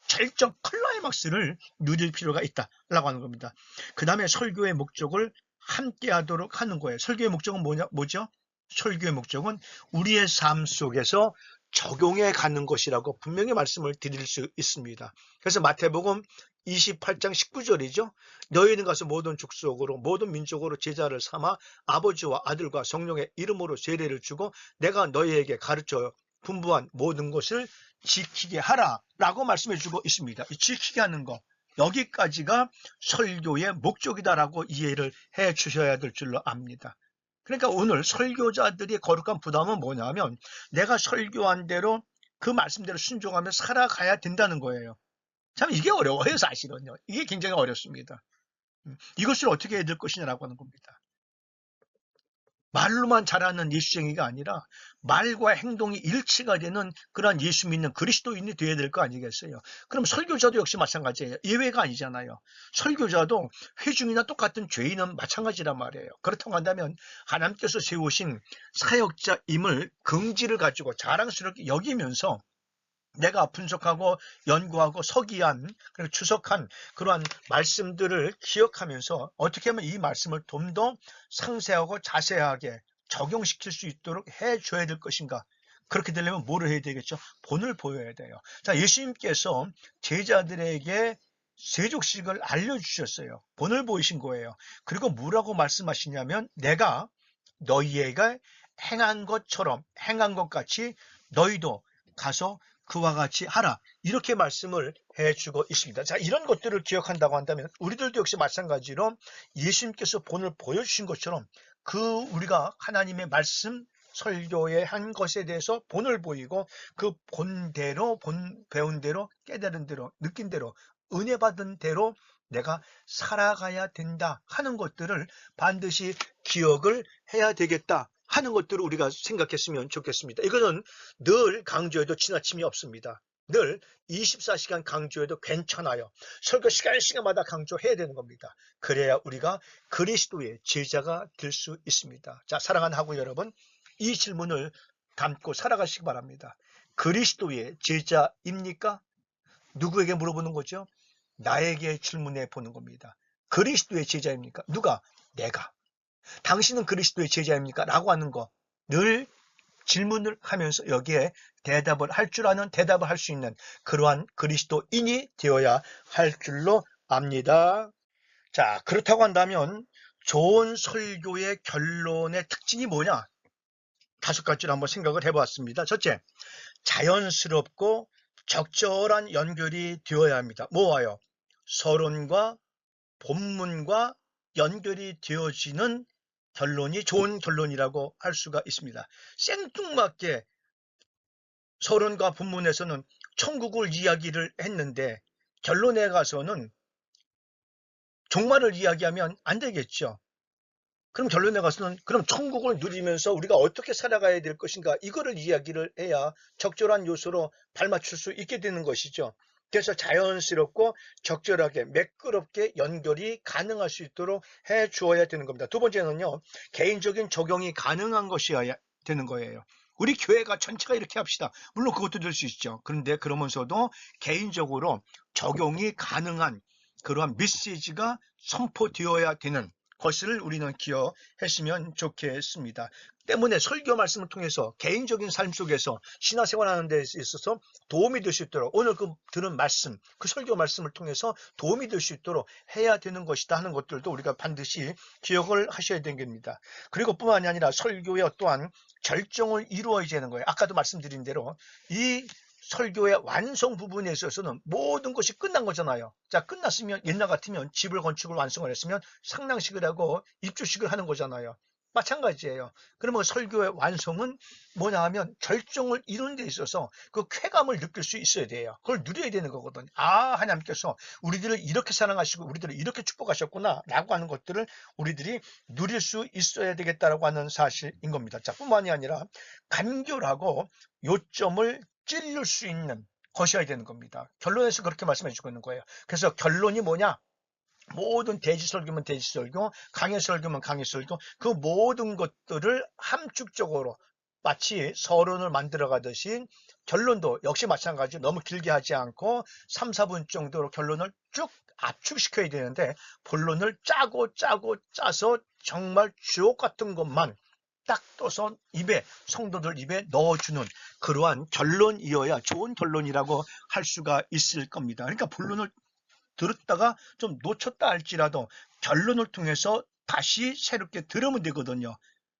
Speaker 1: 절정 클라이막스를 누릴 필요가 있다라고 하는 겁니다. 그 다음에 설교의 목적을 함께 하도록 하는 거예요. 설교의 목적은 뭐죠? 설교의 목적은 우리의 삶 속에서 적용해 가는 것이라고 분명히 말씀을 드릴 수 있습니다. 그래서 마태복음 28장 19절이죠. 너희는 가서 모든 족속으로 모든 민족으로 제자를 삼아 아버지와 아들과 성령의 이름으로 세례를 주고 내가 너희에게 가르쳐 분부한 모든 것을 지키게 하라 라고 말씀해 주고 있습니다. 이 지키게 하는 것, 여기까지가 설교의 목적이다라고 이해를 해 주셔야 될 줄로 압니다. 그러니까 오늘 설교자들이 거룩한 부담은 뭐냐면 내가 설교한 대로 그 말씀대로 순종하며 살아가야 된다는 거예요. 참 이게 어려워요, 사실은요. 이게 굉장히 어렵습니다. 이것을 어떻게 해야 될 것이냐라고 하는 겁니다. 말로만 잘하는 예수쟁이가 아니라 말과 행동이 일치가 되는 그러한 예수 믿는 그리스도인이 되어야 될 거 아니겠어요? 그럼 설교자도 역시 마찬가지예요. 예외가 아니잖아요. 설교자도 회중이나 똑같은 죄인은 마찬가지란 말이에요. 그렇다고 한다면 하나님께서 세우신 사역자임을 긍지를 가지고 자랑스럽게 여기면서 내가 분석하고 연구하고 서기한 그리고 추석한 그러한 말씀들을 기억하면서 어떻게 하면 이 말씀을 좀 더 상세하고 자세하게 적용시킬 수 있도록 해줘야 될 것인가. 그렇게 되려면 뭐를 해야 되겠죠? 본을 보여야 돼요. 자, 예수님께서 제자들에게 세족식을 알려주셨어요. 본을 보이신 거예요. 그리고 뭐라고 말씀하시냐면 내가 너희에게 행한 것처럼 행한 것 같이 너희도 가서 그와 같이 하라. 이렇게 말씀을 해주고 있습니다. 자, 이런 것들을 기억한다고 한다면 우리들도 역시 마찬가지로 예수님께서 본을 보여주신 것처럼 우리가 하나님의 말씀 설교에 한 것에 대해서 본을 보이고 그 본대로 배운 대로 깨달은 대로 느낀 대로 은혜 받은 대로 내가 살아가야 된다 하는 것들을 반드시 기억을 해야 되겠다 하는 것들을 우리가 생각했으면 좋겠습니다. 이거는 늘 강조해도 지나침이 없습니다. 늘 24시간 강조해도 괜찮아요. 설교 시간마다 강조해야 되는 겁니다. 그래야 우리가 그리스도의 제자가 될 수 있습니다. 자, 사랑하는 학우 여러분, 이 질문을 담고 살아가시기 바랍니다. 그리스도의 제자입니까? 누구에게 물어보는 거죠? 나에게 질문해 보는 겁니다. 그리스도의 제자입니까? 누가? 내가. 당신은 그리스도의 제자입니까? 라고 하는 거 늘 질문을 하면서 여기에 대답을 할 줄 아는 대답을 할 수 있는 그러한 그리스도인이 되어야 할 줄로 압니다. 자, 그렇다고 한다면 좋은 설교의 결론의 특징이 뭐냐? 5가지로 한번 생각을 해보았습니다. 첫째, 자연스럽고 적절한 연결이 되어야 합니다. 뭐와요? 서론과 본문과 연결이 되어지는 결론이 좋은 결론이라고 할 수가 있습니다. 생뚱맞게 서론과 본문에서는 천국을 이야기를 했는데 결론에 가서는 종말을 이야기하면 안 되겠죠. 그럼 결론에 가서는 그럼 천국을 누리면서 우리가 어떻게 살아가야 될 것인가 이거를 이야기를 해야 적절한 요소로 발맞출 수 있게 되는 것이죠. 그래서 자연스럽고 적절하게 매끄럽게 연결이 가능할 수 있도록 해 주어야 되는 겁니다. 두 번째는요, 개인적인 적용이 가능한 것이어야 되는 거예요. 우리 교회가 전체가 이렇게 합시다. 물론 그것도 될 수 있죠. 그런데 그러면서도 개인적으로 적용이 가능한 그러한 메시지가 선포되어야 되는 것을 우리는 기억했으면 좋겠습니다. 때문에 설교 말씀을 통해서 개인적인 삶 속에서 신앙생활하는 데 있어서 도움이 될 수 있도록 오늘 그 들은 말씀, 그 설교 말씀을 통해서 도움이 될 수 있도록 해야 되는 것이다 하는 것들도 우리가 반드시 기억을 하셔야 되는 겁니다. 그리고 뿐만이 아니라 설교의 어떠한 결정을 이루어야 되는 거예요. 아까도 말씀드린 대로 이 설교의 완성 부분에 있어서는 모든 것이 끝난 거잖아요. 자, 끝났으면 옛날 같으면 집을 건축을 완성을 했으면 상랑식을 하고 입주식을 하는 거잖아요. 마찬가지예요. 그러면 설교의 완성은 뭐냐 하면 결정을 이루는 데 있어서 그 쾌감을 느낄 수 있어야 돼요. 그걸 누려야 되는 거거든요. 아, 하나님께서 우리들을 이렇게 사랑하시고 우리들을 이렇게 축복하셨구나 라고 하는 것들을 우리들이 누릴 수 있어야 되겠다라고 하는 사실인 겁니다. 자, 뿐만이 아니라 간결하고 요점을 찔릴 수 있는 것이어야 되는 겁니다. 결론에서 그렇게 말씀해 주고 있는 거예요. 그래서 결론이 뭐냐? 모든 대지설교면 대지설교, 강해설교면 강해설교, 그 모든 것들을 함축적으로 마치 서론을 만들어 가듯이 결론도 역시 마찬가지로 너무 길게 하지 않고 3, 4분 정도로 결론을 쭉 압축시켜야 되는데 본론을 짜고 짜서 정말 주옥 같은 것만 딱 떠서 성도들 입에 넣어주는 그러한 결론이어야 좋은 결론이라고 할 수가 있을 겁니다. 그러니까 본론을 들었다가 좀 놓쳤다 할지라도 결론을 통해서 다시 새롭게 들으면 되거든요.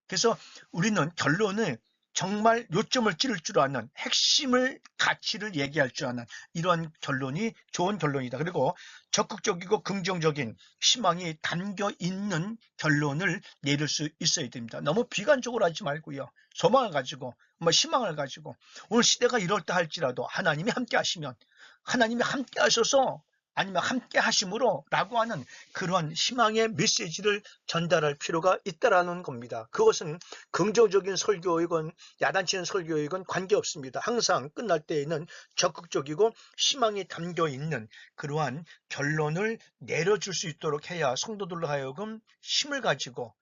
Speaker 1: 그래서 우리는 결론을 정말 요점을 찌를 줄 아는 핵심을 가치를 얘기할 줄 아는 이러한 결론이 좋은 결론이다. 그리고 적극적이고 긍정적인 희망이 담겨 있는 결론을 내릴 수 있어야 됩니다. 너무 비관적으로 하지 말고요. 소망을 가지고 희망을 가지고 오늘 시대가 이럴다 할지라도 하나님이 함께 하시면 하나님이 함께 하셔서 아니면 함께 하심으로 라고 하는 그러한 희망의 메시지를 전달할 필요가 있다라는 겁니다. 그것은 긍정적인 설교이건 야단치는 설교이건 관계없습니다. 항상 끝날 때에는 적극적이고 희망이 담겨 있는 그러한 결론을 내려줄 수 있도록 해야 성도들로 하여금 힘을 가지고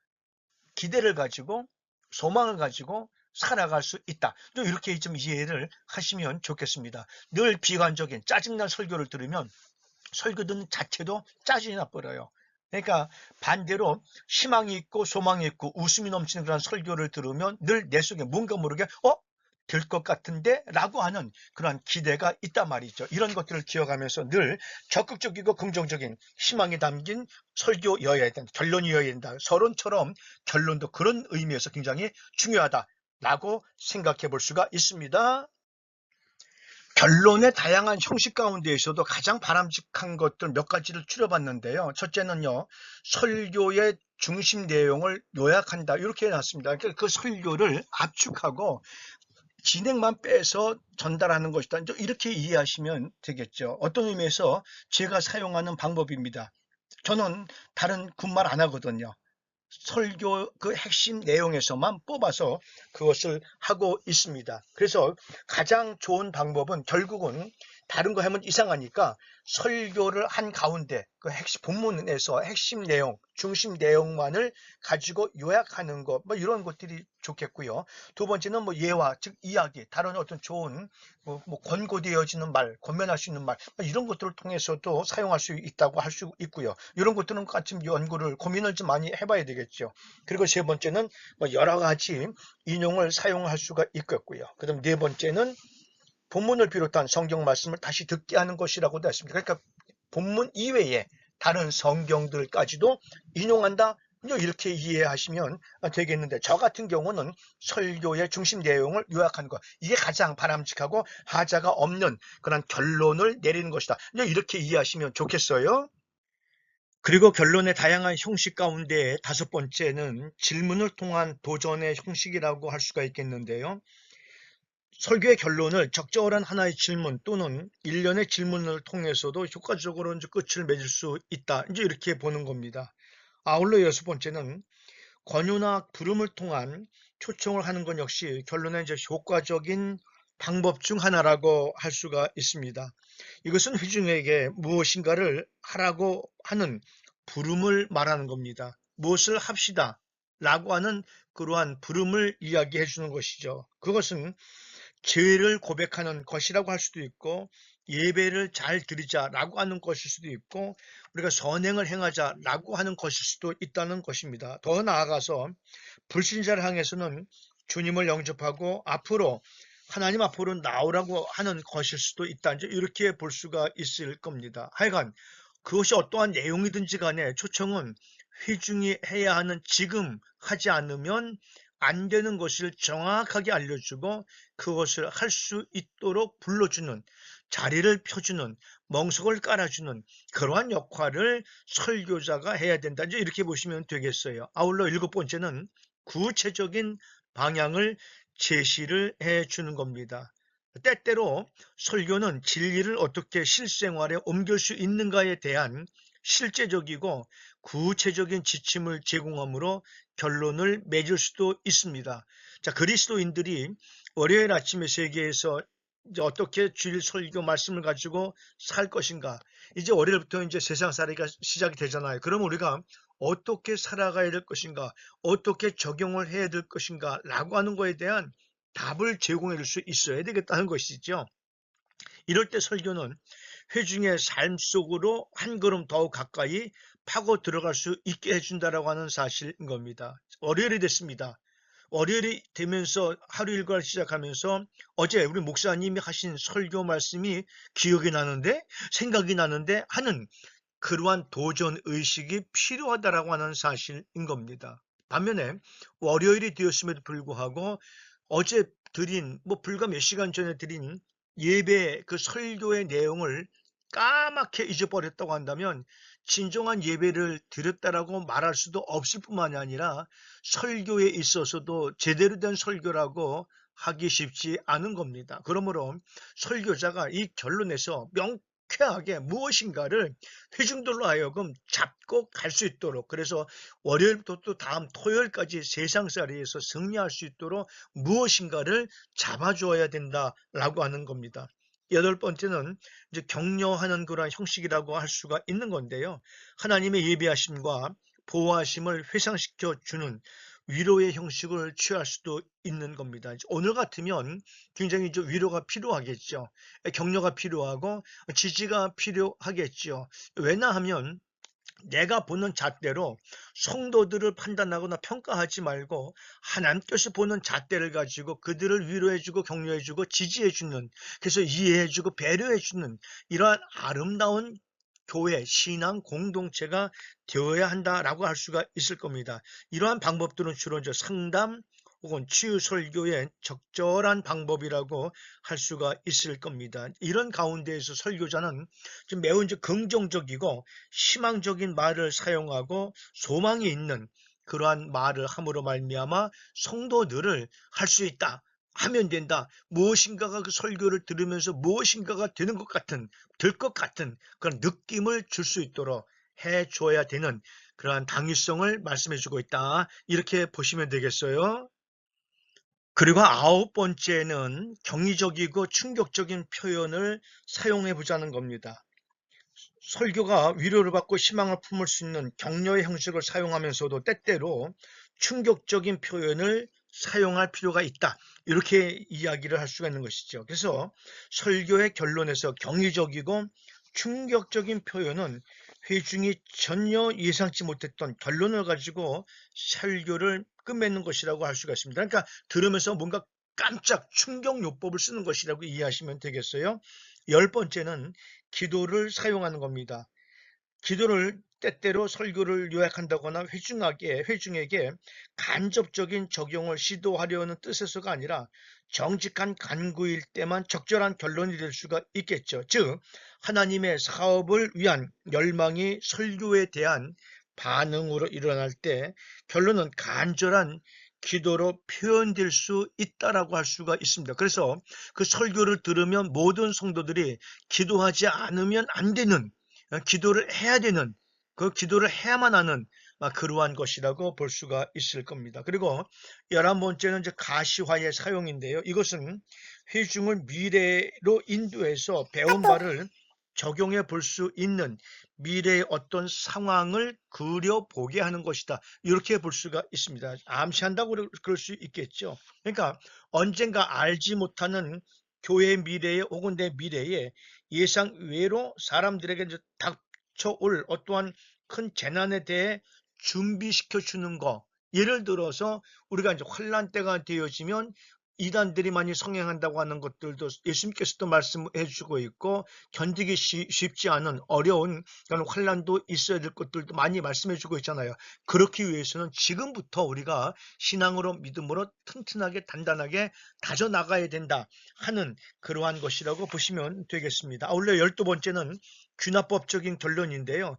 Speaker 1: 기대를 가지고 소망을 가지고 살아갈 수 있다. 이렇게 좀 이해를 하시면 좋겠습니다. 늘 비관적인 짜증난 설교를 들으면 설교 듣는 자체도 짜증이 나버려요. 그러니까 반대로 희망이 있고 소망이 있고 웃음이 넘치는 그런 설교를 들으면 늘 내 속에 뭔가 모르게 될 것 같은데 라고 하는 그런 기대가 있단 말이죠. 이런 것들을 기억하면서 늘 적극적이고 긍정적인 희망이 담긴 설교여야 된다. 결론이어야 된다. 서론처럼 결론도 그런 의미에서 굉장히 중요하다라고 생각해 볼 수가 있습니다. 결론의 다양한 형식 가운데에서도 가장 바람직한 것들 몇 가지를 추려봤는데요. 첫째는요, 설교의 중심 내용을 요약한다. 이렇게 해놨습니다. 그러니까 그 설교를 압축하고 진행만 빼서 전달하는 것이다. 이렇게 이해하시면 되겠죠. 어떤 의미에서 제가 사용하는 방법입니다. 저는 다른 군말 안 하거든요. 설교 그 핵심 내용에서만 뽑아서 그것을 하고 있습니다. 그래서 가장 좋은 방법은 결국은 다른 거 하면 이상하니까 설교를 한 가운데 그 핵심 본문에서 핵심 내용, 중심 내용만을 가지고 요약하는 것, 이런 것들이 좋겠고요. 두 번째는 예화, 즉 이야기, 다른 어떤 좋은 권고되어지는 말, 권면할 수 있는 말, 이런 것들을 통해서도 사용할 수 있다고 할 수 있고요. 이런 것들은 같이 연구를 고민을 좀 많이 해봐야 되겠죠. 그리고 세 번째는 여러 가지 인용을 사용할 수가 있겠고요. 그다음 네 번째는 본문을 비롯한 성경 말씀을 다시 듣게 하는 것이라고도 했습니다. 그러니까 본문 이외에 다른 성경들까지도 인용한다. 이렇게 이해하시면 되겠는데 저 같은 경우는 설교의 중심 내용을 요약하는 것, 이게 가장 바람직하고 하자가 없는 그런 결론을 내리는 것이다. 이렇게 이해하시면 좋겠어요. 그리고 결론의 다양한 형식 가운데 다섯 번째는 질문을 통한 도전의 형식이라고 할 수가 있겠는데요. 설교의 결론을 적절한 하나의 질문 또는 일련의 질문을 통해서도 효과적으로 끝을 맺을 수 있다. 이렇게 보는 겁니다. 아울러 여섯 번째는 권유나 부름을 통한 초청을 하는 것 역시 결론의 효과적인 방법 중 하나라고 할 수가 있습니다. 이것은 회중에게 무엇인가를 하라고 하는 부름을 말하는 겁니다. 무엇을 합시다 라고 하는 그러한 부름을 이야기해 주는 것이죠. 그것은 죄를 고백하는 것이라고 할 수도 있고, 예배를 잘 드리자라고 하는 것일 수도 있고, 우리가 선행을 행하자라고 하는 것일 수도 있다는 것입니다. 더 나아가서 불신자를 향해서는 주님을 영접하고 앞으로 하나님 앞으로 나오라고 하는 것일 수도 있다. 이렇게 볼 수가 있을 겁니다. 하여간 그것이 어떠한 내용이든지 간에 초청은 회중이 해야 하는, 지금 하지 않으면 안 되는 것을 정확하게 알려주고 그것을 할 수 있도록 불러주는, 자리를 펴주는, 멍석을 깔아주는 그러한 역할을 설교자가 해야 된다. 이렇게 보시면 되겠어요. 아울러 일곱 번째는 구체적인 방향을 제시를 해주는 겁니다. 때때로 설교는 진리를 어떻게 실생활에 옮길 수 있는가에 대한 실제적이고 구체적인 지침을 제공함으로 결론을 맺을 수도 있습니다. 자, 그리스도인들이 월요일 아침에 세계에서 이제 어떻게 주일 설교 말씀을 가지고 살 것인가? 이제 월요일부터 이제 세상살이가 시작이 되잖아요. 그럼 우리가 어떻게 살아가야 될 것인가? 어떻게 적용을 해야 될 것인가? 라고 하는 거에 대한 답을 제공해 줄 수 있어야 되겠다는 것이죠. 이럴 때 설교는 회중의 삶 속으로 한 걸음 더 가까이 파고 들어갈 수 있게 해준다라고 하는 사실인 겁니다. 월요일이 됐습니다. 월요일이 되면서 하루 일과를 시작하면서 어제 우리 목사님이 하신 설교 말씀이 기억이 나는데, 생각이 나는데 하는 그러한 도전 의식이 필요하다라고 하는 사실인 겁니다. 반면에 월요일이 되었음에도 불구하고 어제 드린, 불과 몇 시간 전에 드린 예배 그 설교의 내용을 까맣게 잊어버렸다고 한다면 진정한 예배를 드렸다라고 말할 수도 없을 뿐만이 아니라 설교에 있어서도 제대로 된 설교라고 하기 쉽지 않은 겁니다. 그러므로 설교자가 이 결론에서 명쾌하게 무엇인가를 회중들로 하여금 잡고 갈 수 있도록, 그래서 월요일부터 또 다음 토요일까지 세상살이에서 승리할 수 있도록 무엇인가를 잡아줘야 된다라고 하는 겁니다. 여덟 번째는 이제 격려하는 그러한 형식이라고 할 수가 있는 건데요. 하나님의 예비하심과 보호하심을 회상시켜 주는 위로의 형식을 취할 수도 있는 겁니다. 오늘 같으면 굉장히 좀 위로가 필요하겠죠. 격려가 필요하고 지지가 필요하겠죠. 왜냐하면 내가 보는 잣대로 성도들을 판단하거나 평가하지 말고 하나님께서 보는 잣대를 가지고 그들을 위로해주고 격려해주고 지지해주는, 그래서 이해해주고 배려해주는 이러한 아름다운 교회, 신앙 공동체가 되어야 한다라고 할 수가 있을 겁니다. 이러한 방법들은 주로 이제 상담 혹은 치유 설교의 적절한 방법이라고 할 수가 있을 겁니다. 이런 가운데에서 설교자는 좀 매우 이제 긍정적이고 희망적인 말을 사용하고 소망이 있는 그러한 말을 함으로 말미암아 성도들을 할 수 있다, 하면 된다, 무엇인가가 그 설교를 들으면서 무엇인가가 되는 것 같은, 될 것 같은 그런 느낌을 줄 수 있도록 해줘야 되는 그러한 당위성을 말씀해주고 있다, 이렇게 보시면 되겠어요. 그리고 아홉 번째는 경이적이고 충격적인 표현을 사용해 보자는 겁니다. 설교가 위로를 받고 희망을 품을 수 있는 격려의 형식을 사용하면서도 때때로 충격적인 표현을 사용할 필요가 있다, 이렇게 이야기를 할 수가 있는 것이죠. 그래서 설교의 결론에서 경이적이고 충격적인 표현은 회중이 전혀 예상치 못했던 결론을 가지고 설교를 끝맺는 것이라고 할 수가 있습니다. 그러니까 들으면서 뭔가 깜짝 충격요법을 쓰는 것이라고 이해하시면 되겠어요. 열 번째는 기도를 사용하는 겁니다. 기도를 때때로 설교를 요약한다거나 회중에게 간접적인 적용을 시도하려는 뜻에서가 아니라 정직한 간구일 때만 적절한 결론이 될 수가 있겠죠. 즉 하나님의 사업을 위한 열망이 설교에 대한 반응으로 일어날 때 결론은 간절한 기도로 표현될 수 있다라고 할 수가 있습니다. 그래서 그 설교를 들으면 모든 성도들이 기도하지 않으면 안 되는, 기도를 해야 되는, 그 기도를 해야만 하는 그러한 것이라고 볼 수가 있을 겁니다. 그리고 11번째는 이제 가시화의 사용인데요. 이것은 회중을 미래로 인도해서 배운 바를 적용해 볼 수 있는 미래의 어떤 상황을 그려보게 하는 것이다. 이렇게 볼 수가 있습니다. 암시한다고 그럴 수 있겠죠. 그러니까 언젠가 알지 못하는 교회의 미래에 혹은 내 미래에 예상 외로 사람들에게 이제 닥쳐올 어떠한 큰 재난에 대해 준비시켜 주는 거. 예를 들어서 우리가 이제 환란 때가 되어지면 이단들이 많이 성행한다고 하는 것들도 예수님께서도 말씀해 주고 있고, 견디기 쉽지 않은 어려운 그런 환란도 있어야 될 것들도 많이 말씀해 주고 있잖아요. 그렇기 위해서는 지금부터 우리가 신앙으로 믿음으로 튼튼하게 단단하게 다져 나가야 된다 하는 그러한 것이라고 보시면 되겠습니다. 원래 12번째는 귀납법적인 결론인데요.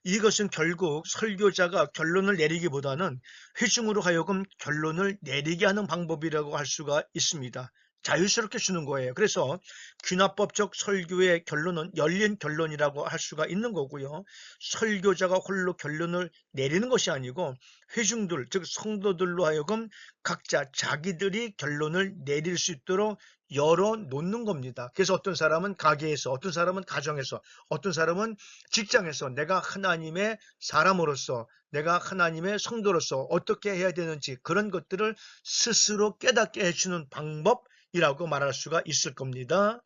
Speaker 1: 이것은 결국 설교자가 결론을 내리기보다는 회중으로 하여금 결론을 내리게 하는 방법이라고 할 수가 있습니다. 자유스럽게 주는 거예요. 그래서 귀납법적 설교의 결론은 열린 결론이라고 할 수가 있는 거고요. 설교자가 홀로 결론을 내리는 것이 아니고 회중들, 즉 성도들로 하여금 각자 자기들이 결론을 내릴 수 있도록 열어놓는 겁니다. 그래서 어떤 사람은 가게에서, 어떤 사람은 가정에서, 어떤 사람은 직장에서 내가 하나님의 사람으로서, 내가 하나님의 성도로서 어떻게 해야 되는지 그런 것들을 스스로 깨닫게 해주는 방법이라고 말할 수가 있을 겁니다.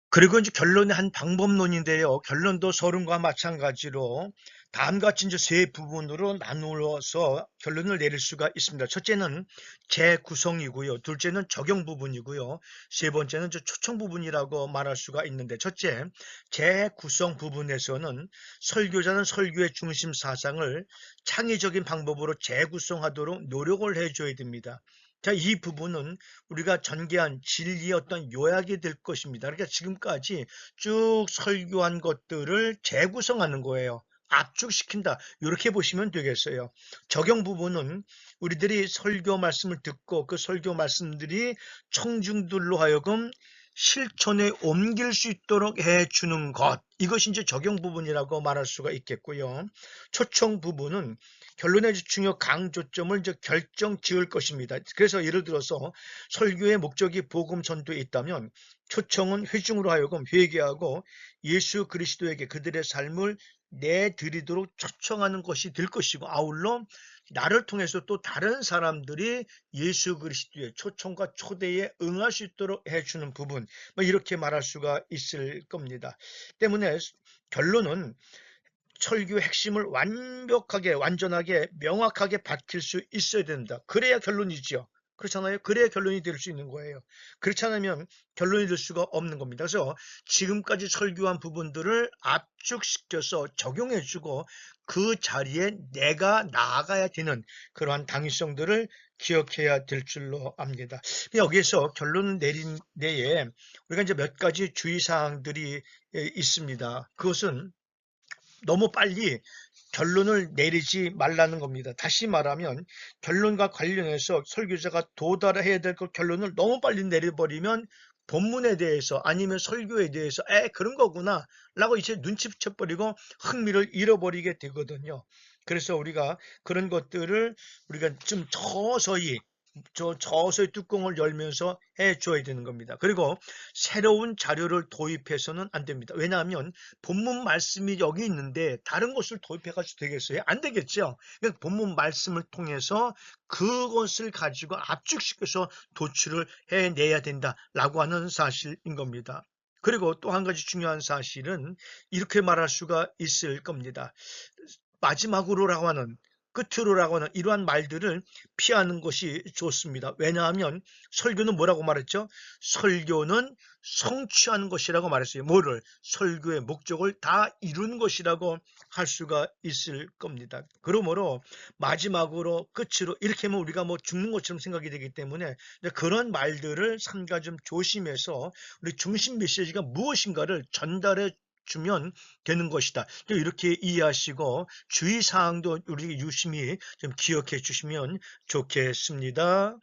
Speaker 1: 그리고 이제 결론의 한 방법론인데요. 결론도 서론과 마찬가지로 다음과 같이 이제 세 부분으로 나누어서 결론을 내릴 수가 있습니다. 첫째는 재구성이고요. 둘째는 적용 부분이고요. 세 번째는 이제 초청 부분이라고 말할 수가 있는데, 첫째, 재구성 부분에서는 설교자는 설교의 중심 사상을 창의적인 방법으로 재구성하도록 노력을 해줘야 됩니다. 자, 이 부분은 우리가 전개한 진리의 어떤 요약이 될 것입니다. 그러니까 지금까지 쭉 설교한 것들을 재구성하는 거예요. 압축시킨다. 이렇게 보시면 되겠어요. 적용 부분은 우리들이 설교 말씀을 듣고 그 설교 말씀들이 청중들로 하여금 실천에 옮길 수 있도록 해주는 것. 이것이 이제 적용 부분이라고 말할 수가 있겠고요. 초청 부분은 결론의 중요 강조점을 이제 결정 지을 것입니다. 그래서 예를 들어서 설교의 목적이 복음 전도에 있다면 초청은 회중으로 하여금 회개하고 예수 그리스도에게 그들의 삶을 내드리도록 초청하는 것이 될 것이고, 아울러 나를 통해서 또 다른 사람들이 예수 그리스도의 초청과 초대에 응할 수 있도록 해주는 부분, 이렇게 말할 수가 있을 겁니다. 때문에 결론은 설교의 핵심을 완벽하게, 완전하게, 명확하게 밝힐 수 있어야 된다. 그래야 결론이죠. 그렇잖아요. 그래야 결론이 될 수 있는 거예요. 그렇지 않으면 결론이 될 수가 없는 겁니다. 그래서 지금까지 설교한 부분들을 압축시켜서 적용해주고 그 자리에 내가 나아가야 되는 그러한 당위성들을 기억해야 될 줄로 압니다. 여기에서 결론을 내린 데에 우리가 이제 몇 가지 주의사항들이 있습니다. 그것은 너무 빨리 결론을 내리지 말라는 겁니다. 다시 말하면 결론과 관련해서 설교자가 도달해야 될 그 결론을 너무 빨리 내려버리면 본문에 대해서 아니면 설교에 대해서 그런 거구나 라고 이제 눈치채버리고 흥미를 잃어버리게 되거든요. 그래서 우리가 그런 것들을 우리가 좀 서서히 뚜껑을 열면서 해줘야 되는 겁니다. 그리고 새로운 자료를 도입해서는 안 됩니다. 왜냐하면 본문 말씀이 여기 있는데 다른 것을 도입해가지고 되겠어요? 안 되겠죠. 그러니까 본문 말씀을 통해서 그것을 가지고 압축시켜서 도출을 해내야 된다라고 하는 사실인 겁니다. 그리고 또 한 가지 중요한 사실은 이렇게 말할 수가 있을 겁니다. 마지막으로라고 하는, 끝으로라고 하는 이러한 말들을 피하는 것이 좋습니다. 왜냐하면 설교는 뭐라고 말했죠? 설교는 성취하는 것이라고 말했어요. 뭐를? 설교의 목적을 다 이룬 것이라고 할 수가 있을 겁니다. 그러므로 마지막으로 끝으로 이렇게 하면 우리가 뭐 죽는 것처럼 생각이 되기 때문에 그런 말들을 삼가 좀 조심해서 우리 중심 메시지가 무엇인가를 전달해 주면 되는 것이다. 이렇게 이해하시고 주의사항도 우리 유심히 좀 기억해 주시면 좋겠습니다.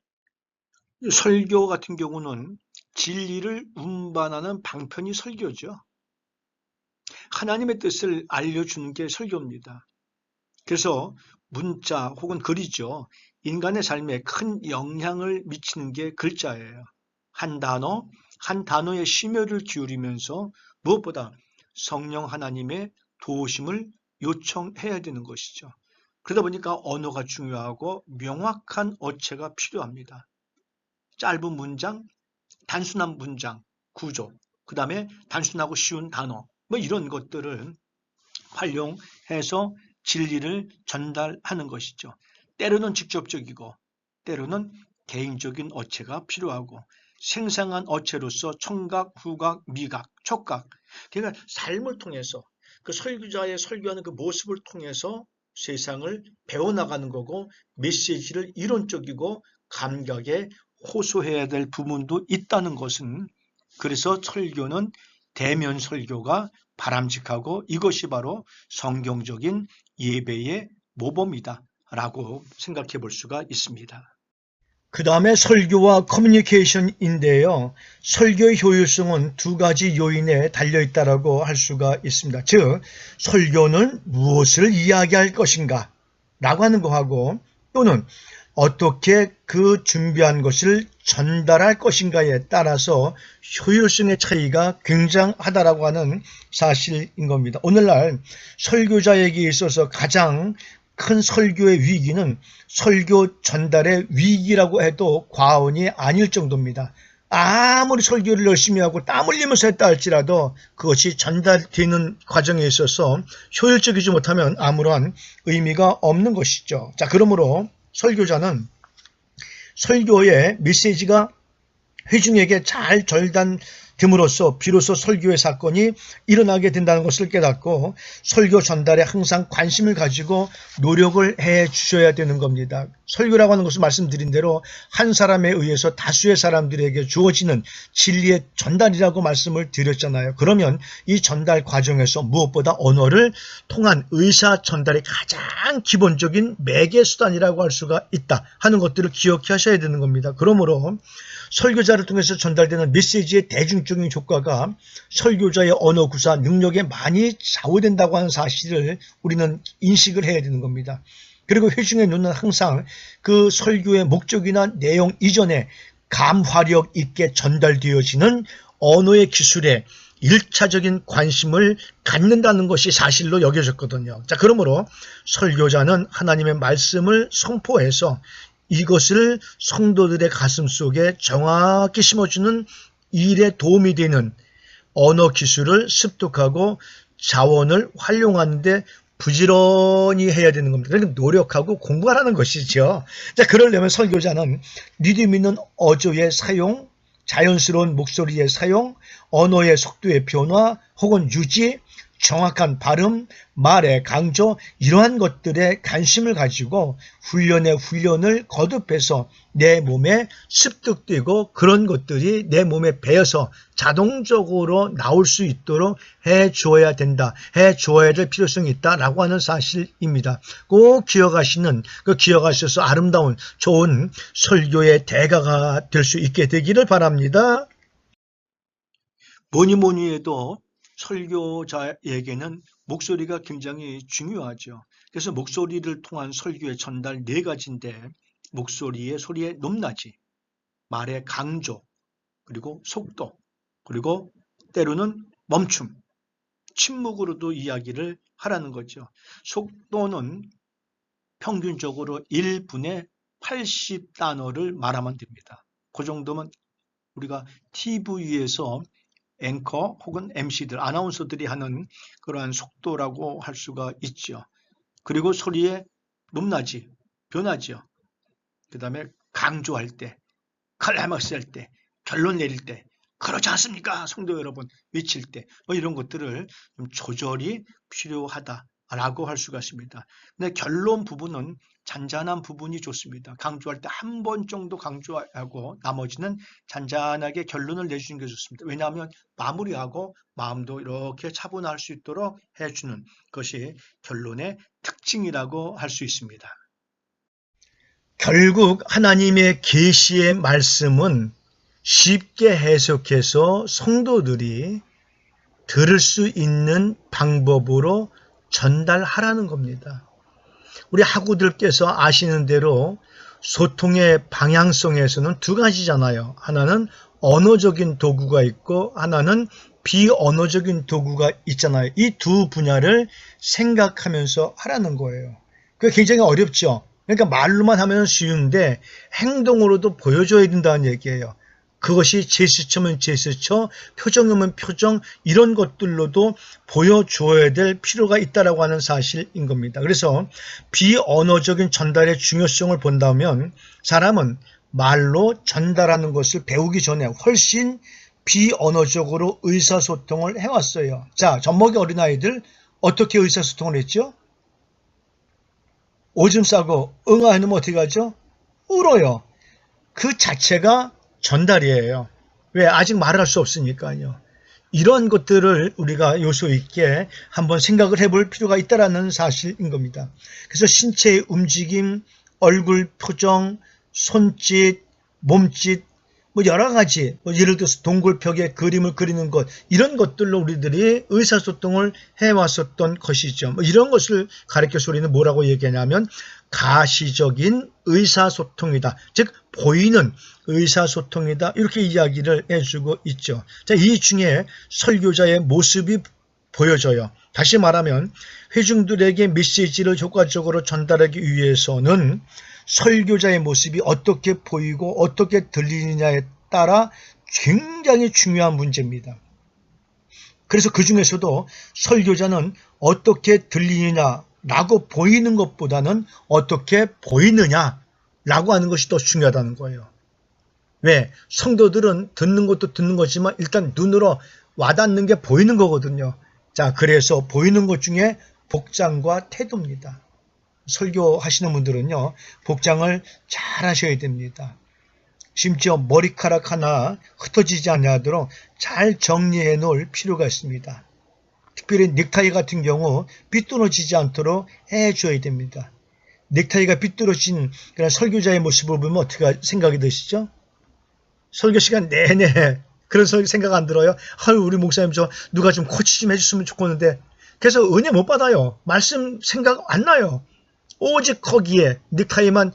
Speaker 1: 설교 같은 경우는 진리를 운반하는 방편이 설교죠. 하나님의 뜻을 알려주는 게 설교입니다. 그래서 문자 혹은 글이죠. 인간의 삶에 큰 영향을 미치는 게 글자예요. 한 단어에 심혈을 기울이면서 무엇보다 성령 하나님의 도우심을 요청해야 되는 것이죠. 그러다 보니까 언어가 중요하고 명확한 어체가 필요합니다. 짧은 문장, 단순한 문장, 구조, 그 다음에 단순하고 쉬운 단어, 뭐 이런 것들을 활용해서 진리를 전달하는 것이죠. 때로는 직접적이고 때로는 개인적인 어체가 필요하고 생생한 어체로서 청각, 후각, 미각, 촉각, 그러니까 삶을 통해서 그 설교자의 설교하는 그 모습을 통해서 세상을 배워나가는 거고 메시지를 이론적이고 감각에 호소해야 될 부분도 있다는 것은 그래서 설교는 대면 설교가 바람직하고 이것이 바로 성경적인 예배의 모범이다 라고 생각해 볼 수가 있습니다.
Speaker 2: 그 다음에 설교와 커뮤니케이션인데요. 설교의 효율성은 두 가지 요인에 달려있다고 할 수가 있습니다. 즉, 설교는 무엇을 이야기할 것인가 라고 하는 거하고 또는 어떻게 그 준비한 것을 전달할 것인가에 따라서 효율성의 차이가 굉장하다라고 하는 사실인 겁니다. 오늘날 설교자에게 있어서 가장 큰 설교의 위기는 설교 전달의 위기라고 해도 과언이 아닐 정도입니다. 아무리 설교를 열심히 하고 땀 흘리면서 했다 할지라도 그것이 전달되는 과정에 있어서 효율적이지 못하면 아무런 의미가 없는 것이죠. 자, 그러므로 설교자는 설교의 메시지가 회중에게 잘 전달됨으로써 비로소 설교의 사건이 일어나게 된다는 것을 깨닫고 설교 전달에 항상 관심을 가지고 노력을 해 주셔야 되는 겁니다. 설교라고 하는 것을 말씀드린 대로 한 사람에 의해서 다수의 사람들에게 주어지는 진리의 전달이라고 말씀을 드렸잖아요. 그러면 이 전달 과정에서 무엇보다 언어를 통한 의사 전달이 가장 기본적인 매개 수단이라고 할 수가 있다 하는 것들을 기억하셔야 되는 겁니다. 그러므로 설교자를 통해서 전달되는 메시지의 대중적인 효과가 설교자의 언어 구사 능력에 많이 좌우된다고 하는 사실을 우리는 인식을 해야 되는 겁니다. 그리고 회중의 눈은 항상 그 설교의 목적이나 내용 이전에 감화력 있게 전달되어지는 언어의 기술에 1차적인 관심을 갖는다는 것이 사실로 여겨졌거든요. 자, 그러므로 설교자는 하나님의 말씀을 선포해서 이것을 성도들의 가슴 속에 정확히 심어주는 일에 도움이 되는 언어 기술을 습득하고 자원을 활용하는데 부지런히 해야 되는 겁니다. 그러니까 노력하고 공부하라는 것이죠. 자, 그러려면 설교자는 리듬 있는 어조의 사용, 자연스러운 목소리의 사용, 언어의 속도의 변화 혹은 유지, 정확한 발음, 말의 강조 이러한 것들에 관심을 가지고 훈련을 거듭해서 내 몸에 습득되고 그런 것들이 내 몸에 배어서 자동적으로 나올 수 있도록 해줘야 된다. 해줘야 될 필요성이 있다라고 하는 사실입니다. 꼭 기억하셔서 아름다운 좋은 설교의 대가가 될 수 있게 되기를 바랍니다.
Speaker 1: 뭐니 해도 설교자에게는 목소리가 굉장히 중요하죠. 그래서 목소리를 통한 설교의 전달 4가지인데 소리의 높낮이, 말의 강조, 그리고 속도, 그리고 때로는 멈춤, 침묵으로도 이야기를 하라는 거죠. 속도는 평균적으로 1분에 80단어를 말하면 됩니다. 그 정도면 우리가 TV에서 앵커 혹은 MC들, 아나운서들이 하는 그러한 속도라고 할 수가 있죠. 그리고 소리의 높낮이, 변하죠. 그 다음에 강조할 때, 클라이막스 할 때, 결론 내릴 때, 그러지 않습니까? 성도 여러분, 외칠 때, 이런 것들을 좀 조절이 필요하다라고 할 수가 있습니다. 근데 결론 부분은 잔잔한 부분이 좋습니다. 강조할 때 한 번 정도 강조하고 나머지는 잔잔하게 결론을 내주는 게 좋습니다. 왜냐하면 마무리하고 마음도 이렇게 차분할 수 있도록 해주는 것이 결론의 특징이라고 할 수 있습니다.
Speaker 2: 결국 하나님의 계시의 말씀은 쉽게 해석해서 성도들이 들을 수 있는 방법으로 전달하라는 겁니다. 우리 학우들께서 아시는 대로 소통의 방향성에서는 2가지잖아요. 하나는 언어적인 도구가 있고 하나는 비언어적인 도구가 있잖아요. 이 두 분야를 생각하면서 하라는 거예요. 그게 굉장히 어렵죠. 그러니까 말로만 하면 쉬운데 행동으로도 보여줘야 된다는 얘기예요. 그것이 제스처면 제스처, 표정이면 표정, 이런 것들로도 보여줘야 될 필요가 있다라고 하는 사실인 겁니다. 그래서 비언어적인 전달의 중요성을 본다면 사람은 말로 전달하는 것을 배우기 전에 훨씬 비언어적으로 의사소통을 해왔어요. 자, 젖먹이 어린아이들 어떻게 의사소통을 했죠? 오줌 싸고 응아하면 어떻게 하죠? 울어요. 그 자체가 전달이에요. 왜? 아직 말을 할 수 없으니까요. 이런 것들을 우리가 요소 있게 한번 생각을 해볼 필요가 있다는 사실인 겁니다. 그래서 신체의 움직임, 얼굴 표정, 손짓, 몸짓, 뭐 여러 가지, 예를 들어서 동굴벽에 그림을 그리는 것, 이런 것들로 우리들이 의사소통을 해왔었던 것이죠. 이런 것을 가르쳐서 우리는 뭐라고 얘기하냐면 가시적인 의사소통이다. 즉 보이는 의사소통이다. 이렇게 이야기를 해주고 있죠. 자, 이 중에 설교자의 모습이 보여져요. 다시 말하면 회중들에게 메시지를 효과적으로 전달하기 위해서는 설교자의 모습이 어떻게 보이고 어떻게 들리느냐에 따라 굉장히 중요한 문제입니다. 그래서 그 중에서도 설교자는 어떻게 들리느냐라고 보이는 것보다는 어떻게 보이느냐라고 하는 것이 더 중요하다는 거예요. 왜? 성도들은 듣는 것도 듣는 거지만 일단 눈으로 와닿는 게 보이는 거거든요. 자, 그래서 보이는 것 중에 복장과 태도입니다. 설교하시는 분들은요, 복장을 잘 하셔야 됩니다. 심지어 머리카락 하나 흩어지지 않도록 잘 정리해 놓을 필요가 있습니다. 특별히 넥타이 같은 경우 삐뚤어지지 않도록 해줘야 됩니다. 넥타이가 삐뚤어진 그런 설교자의 모습을 보면 어떻게 생각이 드시죠? 설교 시간 내내 그런 생각 안 들어요? 아유, 우리 목사님 저 누가 좀 코치 좀 해줬으면 좋겠는데. 그래서 은혜 못 받아요. 말씀 생각 안 나요. 오직 거기에 넥타이만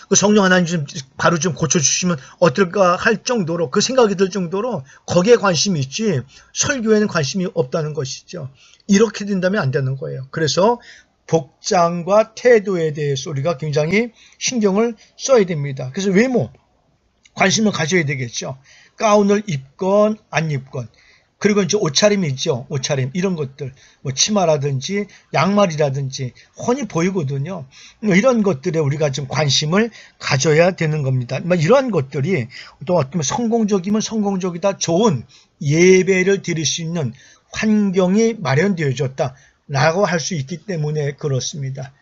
Speaker 2: 그 성령 하나님 좀 바로 좀 고쳐주시면 어떨까 할 정도로, 그 생각이 들 정도로 거기에 관심이 있지 설교에는 관심이 없다는 것이죠. 이렇게 된다면 안 되는 거예요. 그래서 복장과 태도에 대해서 우리가 굉장히 신경을 써야 됩니다. 그래서 외모 관심을 가져야 되겠죠. 가운을 입건 안 입건, 그리고 이제 옷차림이 있죠. 옷차림 이런 것들, 뭐 치마라든지 양말이라든지 훤히 보이거든요. 이런 것들에 우리가 좀 관심을 가져야 되는 겁니다. 이러한 것들이 또 어떤 성공적이면 성공적이다, 좋은 예배를 드릴 수 있는 환경이 마련되어졌다라고 할 수 있기 때문에 그렇습니다.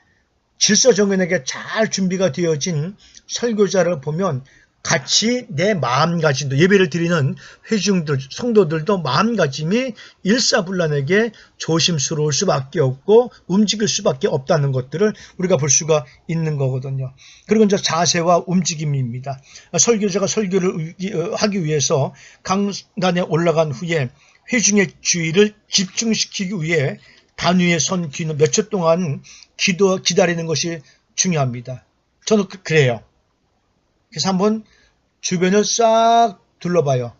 Speaker 2: 질서정연하게 잘 준비가 되어진 설교자를 보면 같이 내 마음가짐도, 예배를 드리는 회중들, 성도들도 마음가짐이 일사불란하게 조심스러울 수밖에 없고 움직일 수밖에 없다는 것들을 우리가 볼 수가 있는 거거든요. 그리고 이제 자세와 움직임입니다. 설교자가 설교를 하기 위해서 강단에 올라간 후에 회중의 주의를 집중시키기 위해 단위에 선 뒤는 몇 초 동안 기다리는 것이 중요합니다. 저는 그래요. 그래서 한번 주변을 싹 둘러봐요.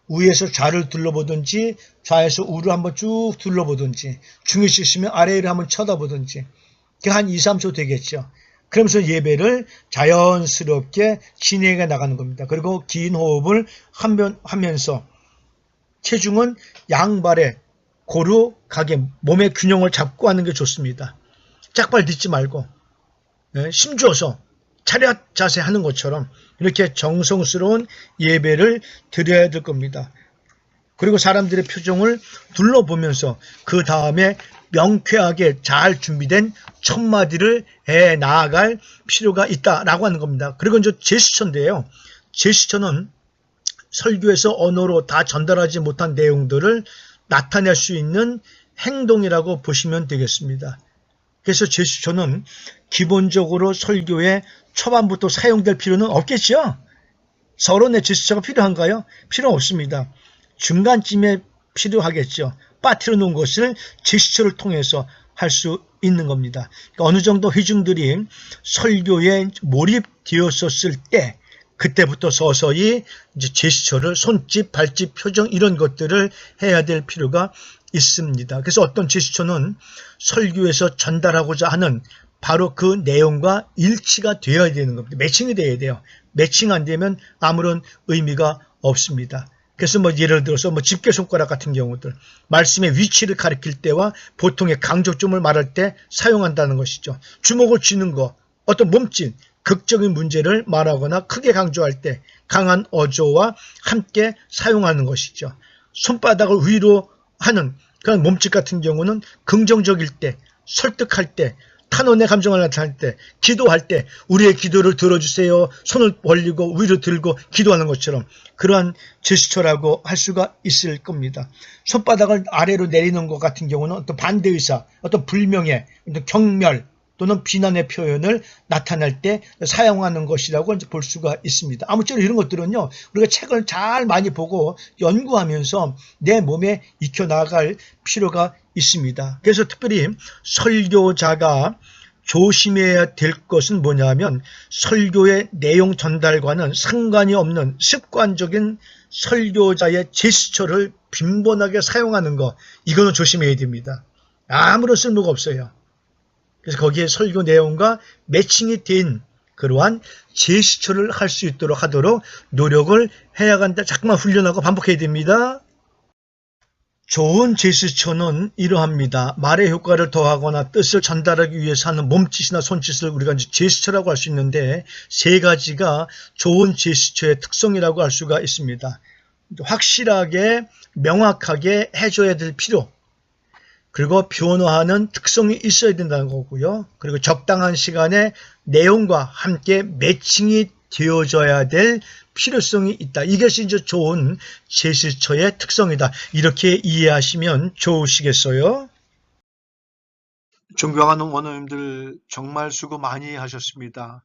Speaker 2: 위에서 좌를 둘러보든지 좌에서 우를 한번 쭉 둘러보든지 중일 수 있으면 아래를 한번 쳐다보든지, 그게 한 2, 3초 되겠죠. 그러면서 예배를 자연스럽게 진행해 나가는 겁니다. 그리고 긴 호흡을 하면서 체중은 양발에 고루 가게 몸의 균형을 잡고 하는 게 좋습니다. 짝발 딛지 말고 힘줘서 차렷 자세 하는 것처럼 이렇게 정성스러운 예배를 드려야 될 겁니다. 그리고 사람들의 표정을 둘러보면서 그 다음에 명쾌하게 잘 준비된 첫 마디를 해 나아갈 필요가 있다라고 하는 겁니다. 그리고 이제 제스처인데요. 제스처는 설교에서 언어로 다 전달하지 못한 내용들을 나타낼 수 있는 행동이라고 보시면 되겠습니다. 그래서 제스처는 기본적으로 설교에 초반부터 사용될 필요는 없겠죠. 서론의 제스처가 필요한가요? 필요 없습니다. 중간쯤에 필요하겠죠. 빠뜨려 놓은 것을 제스처를 통해서 할 수 있는 겁니다. 그러니까 어느 정도 회중들이 설교에 몰입되었었을 때 그때부터 서서히 이제 제스처를 손짓, 발짓, 표정 이런 것들을 해야 될 필요가 있습니다. 그래서 어떤 제스처는 설교에서 전달하고자 하는 바로 그 내용과 일치가 되어야 되는 겁니다. 매칭이 돼야 돼요. 매칭 안 되면 아무런 의미가 없습니다. 그래서 예를 들어서 집게 손가락 같은 경우들 말씀의 위치를 가리킬 때와 보통의 강조점을 말할 때 사용한다는 것이죠. 주먹을 쥐는 거, 어떤 몸짓, 극적인 문제를 말하거나 크게 강조할 때 강한 어조와 함께 사용하는 것이죠. 손바닥을 위로 하는 그런 몸짓 같은 경우는 긍정적일 때, 설득할 때, 탄원의 감정을 나타낼 때, 기도할 때 우리의 기도를 들어주세요. 손을 벌리고 위로 들고 기도하는 것처럼 그러한 제스처라고 할 수가 있을 겁니다. 손바닥을 아래로 내리는 것 같은 경우는 어떤 반대의사, 어떤 불명예, 어떤 경멸 또는 비난의 표현을 나타낼 때 사용하는 것이라고 이제 볼 수가 있습니다. 아무쪼록 이런 것들은요, 우리가 책을 잘 많이 보고 연구하면서 내 몸에 익혀나갈 필요가 있습니다. 그래서 특별히 설교자가 조심해야 될 것은 뭐냐면 설교의 내용 전달과는 상관이 없는 습관적인 설교자의 제스처를 빈번하게 사용하는 거, 이거는 조심해야 됩니다. 아무런 쓸모가 없어요. 그래서 거기에 설교 내용과 매칭이 된 그러한 제스처를 할 수 있도록 하도록 노력을 해야 한다. 자꾸만 훈련하고 반복해야 됩니다. 좋은 제스처는 이러합니다. 말의 효과를 더하거나 뜻을 전달하기 위해서 하는 몸짓이나 손짓을 우리가 이제 제스처라고 할 수 있는데 세 가지가 좋은 제스처의 특성이라고 할 수가 있습니다. 확실하게 명확하게 해줘야 될 필요, 그리고 변화하는 특성이 있어야 된다는 거고요. 그리고 적당한 시간에 내용과 함께 매칭이 되어져야 될 필요성이 있다. 이것이 이제 좋은 제스처의 특성이다. 이렇게 이해하시면 좋으시겠어요?
Speaker 1: 존경하는 원어민들 정말 수고 많이 하셨습니다.